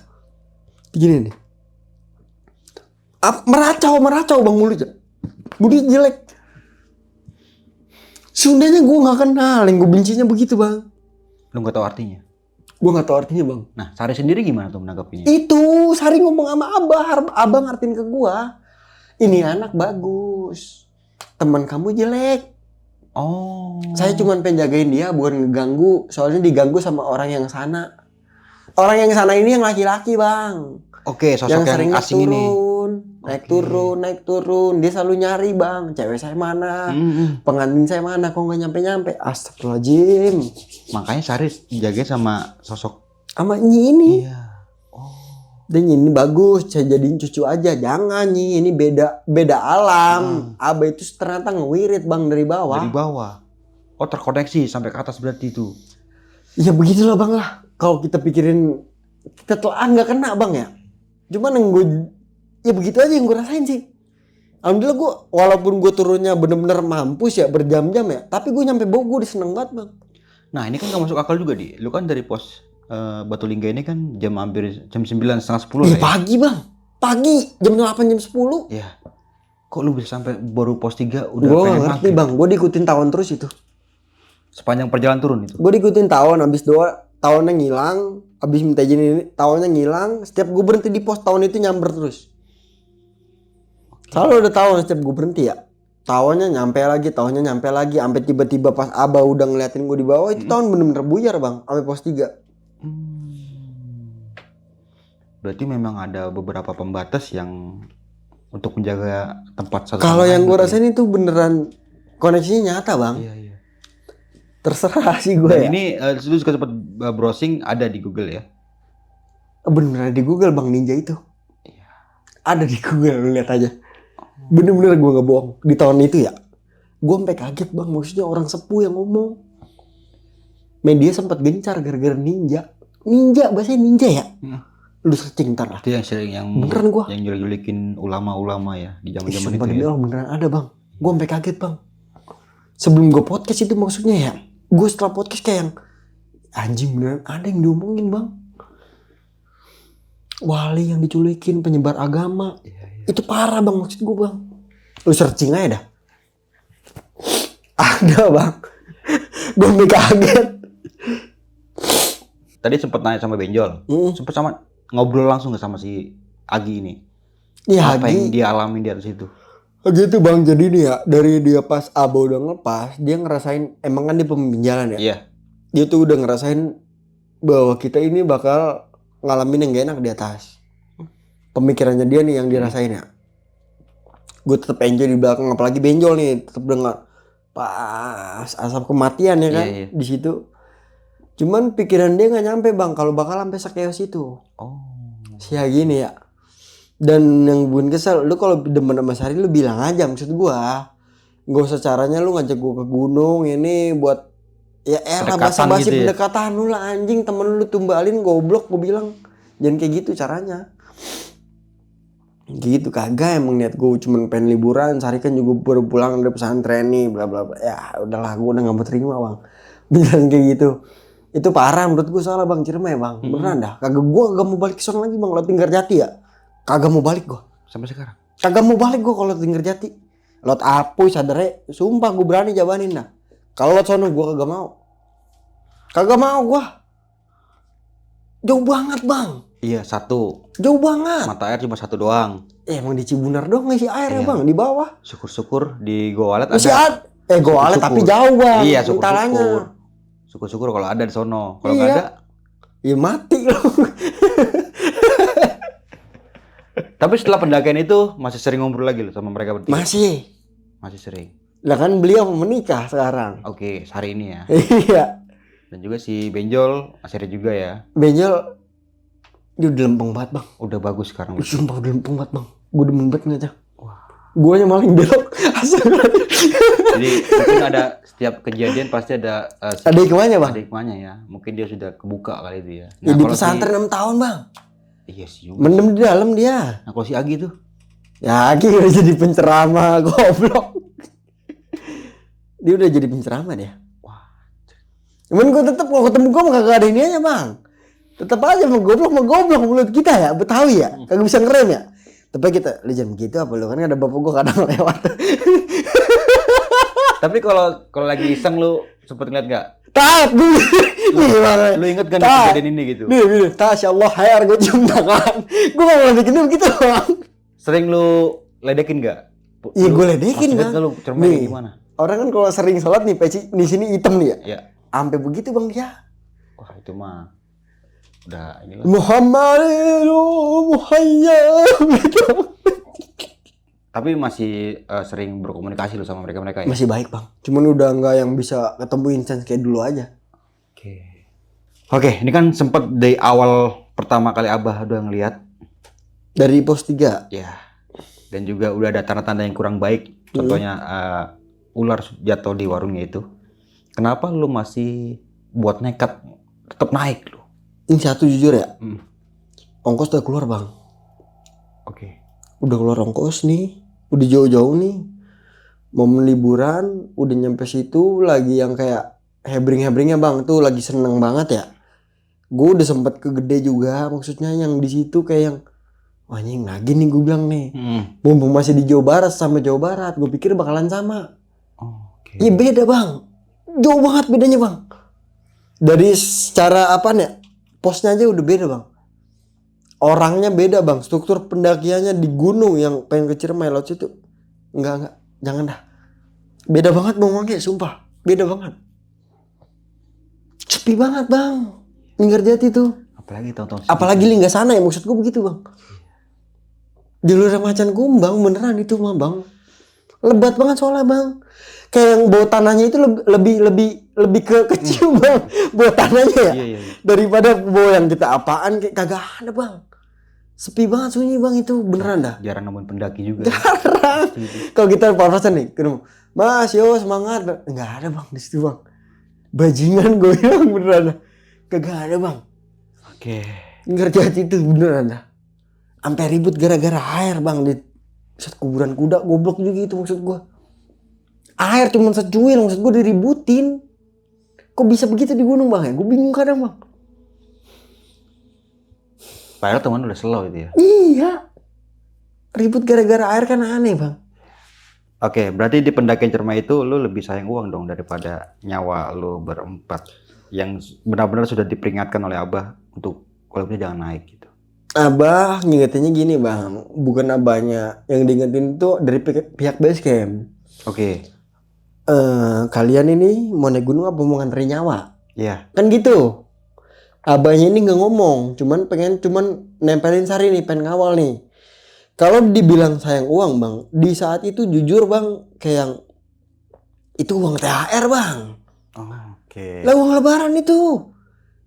Gini nih. Meracau bang mulutnya. Mulutnya jelek. Sundanya gue gak kenal, yang gue bencinya begitu bang. Lu nggak tahu artinya. Gue gak tahu artinya bang. Nah, Sari sendiri gimana tuh menanggapinya? Itu Sari ngomong sama Abah ngertiin ke gue. Ini anak bagus, teman kamu jelek. Oh. Saya cuma pengen jagain dia, bukan ngeganggu. Soalnya diganggu sama orang yang sana. Orang yang sana ini yang laki-laki bang. Oke, sosok yang sering asing ini. naik turun. Dia selalu nyari bang, cewek saya mana, pengantin saya mana, kok nggak nyampe. Astagfirullahaladzim. Makanya Sari jaga sama sosok. Sama Nyi ini. Iya. Dan ini bagus, saya jadiin cucu aja. Jangan Nyi, ini beda alam. Abah itu ternyata ngewirit bang dari bawah. Dari bawah. Oh, terkoneksi sampai ke atas berarti itu. Ya begitulah bang lah. Kalau kita pikirin, kita telah nggak kena bang ya. Cuman yang gue, ya begitu aja yang gue rasain sih. Alhamdulillah gue, walaupun gue turunnya bener-bener mampus ya berjam-jam ya. Tapi gue nyampe Bogor, gue seneng banget bang. Nah, ini kan gak masuk akal juga di. Lu kan dari pos Batu Lingga ini kan hampir jam 9, setengah 10 Iya pagi bang. Pagi, jam 8, jam 10. Ya. Kok lu bisa sampai baru pos 3 udah Gue pengen ngerti maghrib? bang, gue diikutin tawon terus itu. Sepanjang perjalanan turun itu. Gue diikutin tawon, abis doa tawonnya ngilang. Abis minta izin ini, tawonnya ngilang. Setiap gue berhenti di pos, tawon itu nyamber terus. Selalu ada tawon setiap gue berhenti ya. Tawonnya nyampe lagi. Sampai tiba-tiba pas Abah udah ngeliatin gue di bawah, itu tawon bener-bener buyar bang. Sampai pos 3. Berarti memang ada beberapa pembatas yang untuk menjaga tempat satu. Kalau sama yang lain gue gitu ya. rasain itu beneran koneksinya nyata bang. Iya. Terserah sih gue Dan ya. ini lu juga sempat browsing ada di Google ya. Bener-bener di Google bang ninja itu. Ada di Google, lu lihat aja. Bener-bener gue gak bohong. Di tahun itu ya, gue sampai kaget bang. Maksudnya orang sepuh yang ngomong. Media sempat gencar gara-gara ninja. Ninja, bahasanya ninja ya. Lu searching ntar lah. Itu yang sering yang Beneran gua. yang julikin ulama-ulama ya di zaman-zaman Sumpah itu demi ya. Allah beneran ada bang. Gue sampai kaget bang. Sebelum gue podcast itu maksudnya ya. Gue setelah podcast kayak yang anjing beneran ada yang diomongin bang. Wali yang diculikin, penyebar agama. Itu parah bang maksud gue bang. Lu searching aja dah. Ada bang. Gue sampai kaget. Tadi sempat nanya sama Benjol. Sempat sama ngobrol langsung gak sama si Agi ini? Iya Apa yang Agi. dia alami di atas itu? Gitu bang, jadi nih ya dari dia pas Aba udah ngelepas, dia ngerasain emang kan dia pemimpin jalan ya. Iya. Dia tuh udah ngerasain bahwa kita ini bakal ngalamin yang gak enak di atas. Pemikirannya dia nih yang dirasain ya. Gue tetap enjoy di belakang, apalagi Benjol nih tetap dengar pas asap kematian ya kan. Iya. Di situ. Cuman pikiran dia nggak nyampe bang kalau bakal sampai sekeos itu. Oh. Sia gini ya. Dan yang bikin kesel, lu kalau demen sama Sari lu bilang aja, maksud gua. Gak usah caranya lu ngajak gua ke gunung ini buat ya era Pendekatan basa-basi gitu ya? pendekatan lu lah anjing, temen lu tumbalin goblok gua bilang. Jangan kayak gitu caranya. Gitu kagak, emang niat gua cuma pengen liburan. Sari kan juga baru pulang dari pesantren nih bla bla bla. Ya udahlah gua udah gak mau terima bang. Bilang kayak gitu. Itu parah menurut gue, salah Bang Ciremai Bang. Beneran dah. Kagak mau balik ke sana lagi Bang. Laut Tinggarjati ya. Kagak mau balik gue. Sampai sekarang. Kagak mau balik gue kalau Laut Tinggarjati. Laut Apuy sadare, sumpah gue berani jabanin dah. Kalau laut sono gue kagak mau. Kagak mau gue. Jauh banget Bang. Iya, satu. Jauh banget. Mata air cuma satu doang. Emang di Cibunar dong ngisi air ya Iya. Bang, di bawah. Syukur-syukur di Goa Walet Masih ada. ada. Goalet tapi jauh Bang. Iya, Mentalanya. syukur-syukur. Syukur-syukur kalau ada di sono. Kalau Iya. nggak ada, Ya mati loh. tapi setelah pendakian itu masih sering ngobrol lagi loh sama mereka bertiga. Masih. Masih sering. Lah kan beliau menikah sekarang. Oke, hari ini ya. Iya. Dan juga si Benjol masih ada juga ya. Benjol dia udah lempeng banget Bang. Udah bagus sekarang. Sumpah udah lempeng banget Bang. Gue demen banget ngeliatnya. Guanya maling belok. Jadi mungkin ada setiap kejadian pasti ada Ada hikmahnya Bang. ada hikmahnya ya. Mungkin dia sudah kebuka kali itu ya. Ya, di kalau pesantren 6 tahun Bang. Iya sih. juga. Mendem di dalam dia. Nah, kalau si Agi tuh Ya Aki udah jadi penceramah goblok. Dia udah jadi penceramah dia. Wah. Cuman gue tetep kalau ketemu gue kagak ada ininya Bang. Tetep aja mau goblok mulut kita ya, Betawi ya. Kagak bisa ngerem ya. Tapi kita, lu jangan begitu apa lu kan ada bapak gue kadang lewat. Tapi kalau lagi iseng lu sempet ngeliat nggak? Taat gue. Nih Bang. Lu inget kan Tak. kejadian ini gitu? Nih, Tasya Allah hayar gue cium tangan. Gue gak mau ledekin begitu Bang. Sering lu ledekin nggak? Iya gue ledekin Bang. Bang. Lu cermin Nih. gimana? Orang kan kalau sering sholat nih peci di sini hitam nih ya. Ya. Sampai begitu Bang dia. Wah itu mah udah inilah. Muhammad gitu. Tapi masih sering berkomunikasi lu sama mereka ya? Masih baik Bang. Cuman udah nggak yang bisa ketemu instan kayak dulu aja. Oke, ini kan sempet dari awal pertama kali Abah udah ngeliat Dari pos 3. ya. Dan juga udah ada tanda-tanda yang kurang baik. Contohnya ular jatuh di warungnya itu. Kenapa lu masih buat nekat tetap naik lu? Ini satu jujur ya. Hmm. Ongkos udah keluar Bang. Oke. Udah keluar ongkos nih. Udah jauh-jauh nih. Momen liburan. Udah nyampe situ. Lagi yang kayak hebring-hebringnya Bang. Tuh lagi seneng banget ya. Gue udah sempet kegede juga. Maksudnya yang di situ kayak yang wah anjing lagi nih gue bilang nih. Mumpung masih di Jawa Barat sama Jawa Barat. Gue pikir bakalan sama. Oke. Iya beda Bang. Jauh banget bedanya Bang. Dari secara apa nih? Posnya aja udah beda Bang. Orangnya beda Bang. Struktur pendakiannya di gunung yang pengen ke Ciremai laut situ. Enggak. Jangan dah. Beda banget Bang Wangge, sumpah. Beda banget. Sepi banget Bang. Tinggarjati tuh. Apalagi tahun-tahun Apalagi Lingga sana ya, maksud gue begitu Bang. Jalur Macan Kumbang beneran itu mah Bang. Lebat banget soalnya Bang. Kayak yang bau tanahnya itu lebih ke kecil Bang. Bau tanahnya ya. Iya. Daripada bau yang kita apaan kayak kagak ada Bang. Sepi banget sunyi Bang itu beneran dah. Jarang nemuin pendaki juga. Jarang. Kalau kita papasan nih, ketemu, Mas yo semangat. Enggak ada Bang di situ Bang. Bajingan gue bilang beneran dah. Kagak ada Bang. Oke. Tinggarjati itu beneran dah. Sampai ribut gara-gara air Bang di kuburan kuda, goblok juga itu maksud gue. Air cuma secuil, maksud gue diributin. Kok bisa begitu di gunung Bang ya? Gue bingung kadang Bang. Padahal teman udah slow itu ya. Iya. Ribut gara-gara air kan aneh Bang. Oke, berarti di pendakian Ciremai itu lu lebih sayang uang dong daripada nyawa lu berempat yang benar-benar sudah diperingatkan oleh Abah untuk kalau bisa jangan naik gitu. Abah ngingetinnya gini Bang. Bukan abahnya. Yang diingetin itu dari pihak base camp. Oke. Kalian ini mau naik gunung apa mau nganterin nyawa? Iya. Kan gitu. Abahnya ini nggak ngomong, cuman nempelin Sari nih, pengen ngawal nih. Kalau dibilang sayang uang Bang, di saat itu jujur Bang, kayak yang itu uang THR Bang. Oke. Lah uang lebaran itu.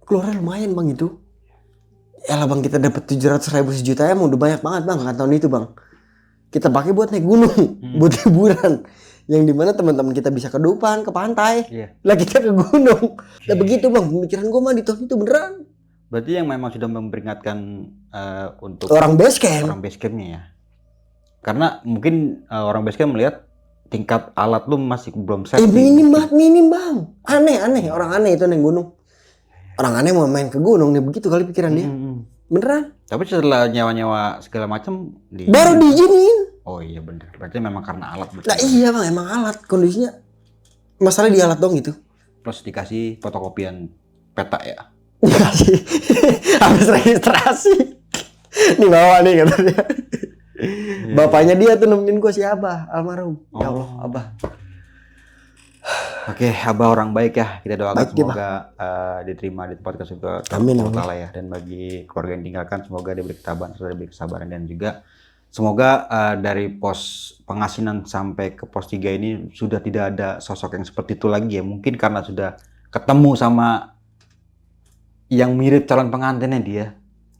Keluarnya lumayan Bang itu. Yalah Bang, kita dapat 700.000 sejuta ya, udah banyak banget Bang kan tahun itu Bang. Kita pakai buat naik gunung, buat liburan. Yang dimana teman-teman kita bisa ke Dupan, ke pantai. Iya. Lah kita ke gunung. Lah begitu Bang, pemikiran gue mah di tahun itu beneran. Berarti yang memang sudah memperingatkan untuk Orang base camp. orang base campnya ya. Karena mungkin orang base camp melihat tingkat alat lu masih belum safety. Minim Bang. Aneh. Orang aneh itu naik gunung. orang aneh mau main ke gunung nih, begitu kali pikiran dia. Beneran? Tapi setelah nyawa-nyawa segala macam Baru diizinin. Oh iya bener. Berarti memang karena alat. Nah iya bang, emang alat kondisinya. Masalah di alat dong itu. Plus dikasih fotokopian peta ya. Dikasih habis registrasi. Nih bawa nih katanya. Bapaknya dia tuh nemenin gua si Abah almarhum. Ya Allah, Abah. Oke, Abah orang baik ya. Kita doakan Baik, ya, semoga diterima di tempat kesukaan Amin, ya Allah ya. Dan bagi keluarga yang tinggalkan semoga diberi ketabahan, diberi kesabaran, dan juga semoga dari pos pengasinan sampai ke pos 3 ini sudah tidak ada sosok yang seperti itu lagi ya. Mungkin karena sudah ketemu sama yang mirip calon pengantinnya dia.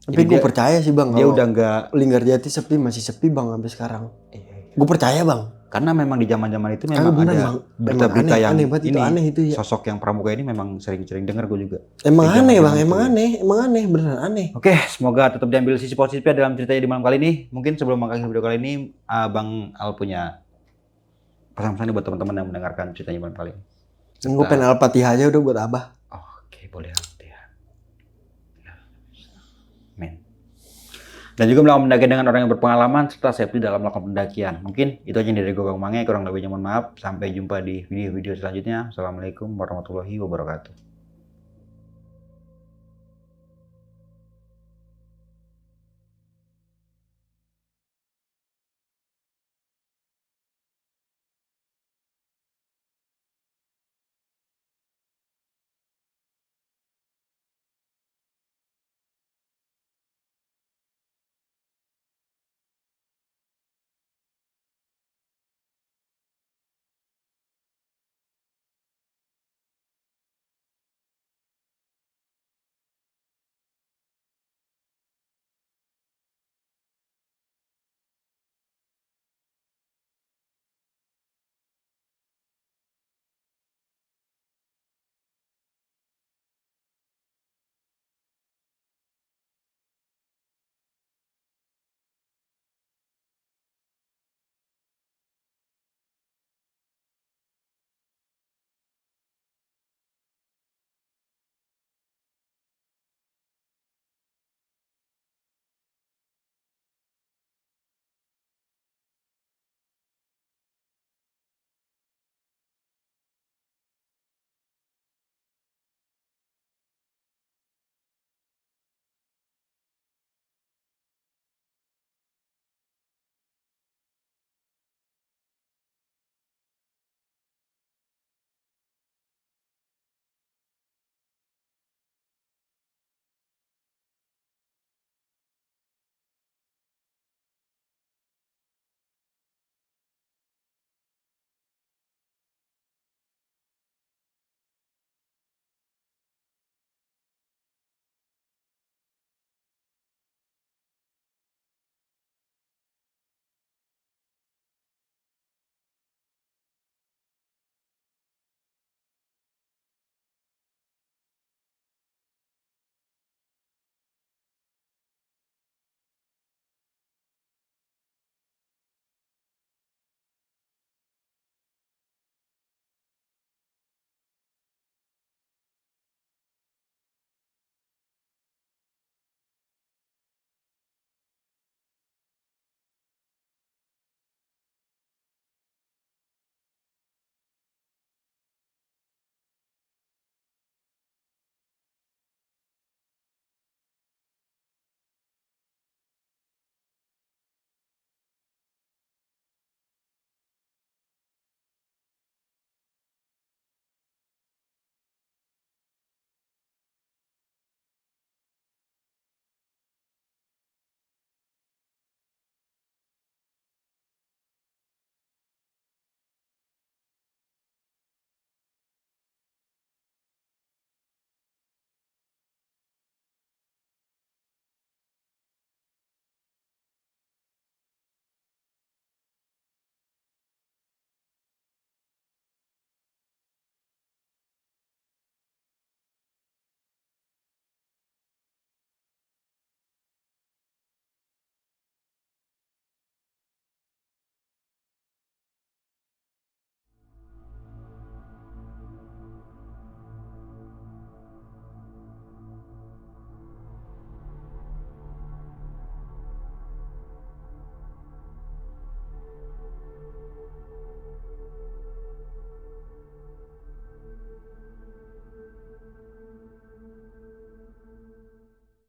Tapi gue percaya sih bang, Dia kalau udah nggak, Linggarjati sepi, masih sepi bang sampai sekarang. Gue percaya bang. karena memang di zaman-zaman itu Kagak memang bener, ada Bang. berita-berita Emang yang aneh banget itu, aneh itu ya. sosok yang pramuka ini memang sering-sering dengar gue juga. Emang Di aneh zaman-zaman bang, itu emang ya. aneh, emang aneh, beneran aneh. Oke, semoga tetap diambil sisi positifnya dalam ceritanya di malam kali ini. Mungkin sebelum mengakhiri video kali ini, Bang Al punya pesan-pesan nih buat teman-teman yang mendengarkan ceritanya malam kali ini. Gue pengen Al-Fatihah aja udah buat Abah. Oke, boleh ya. Amin. Dan juga melakukan pendakian dengan orang yang berpengalaman serta safety dalam melakukan pendakian. Mungkin itu aja dari gue Bang Mange, kurang lebihnya mohon maaf. Sampai jumpa di video-video selanjutnya. Assalamualaikum warahmatullahi wabarakatuh.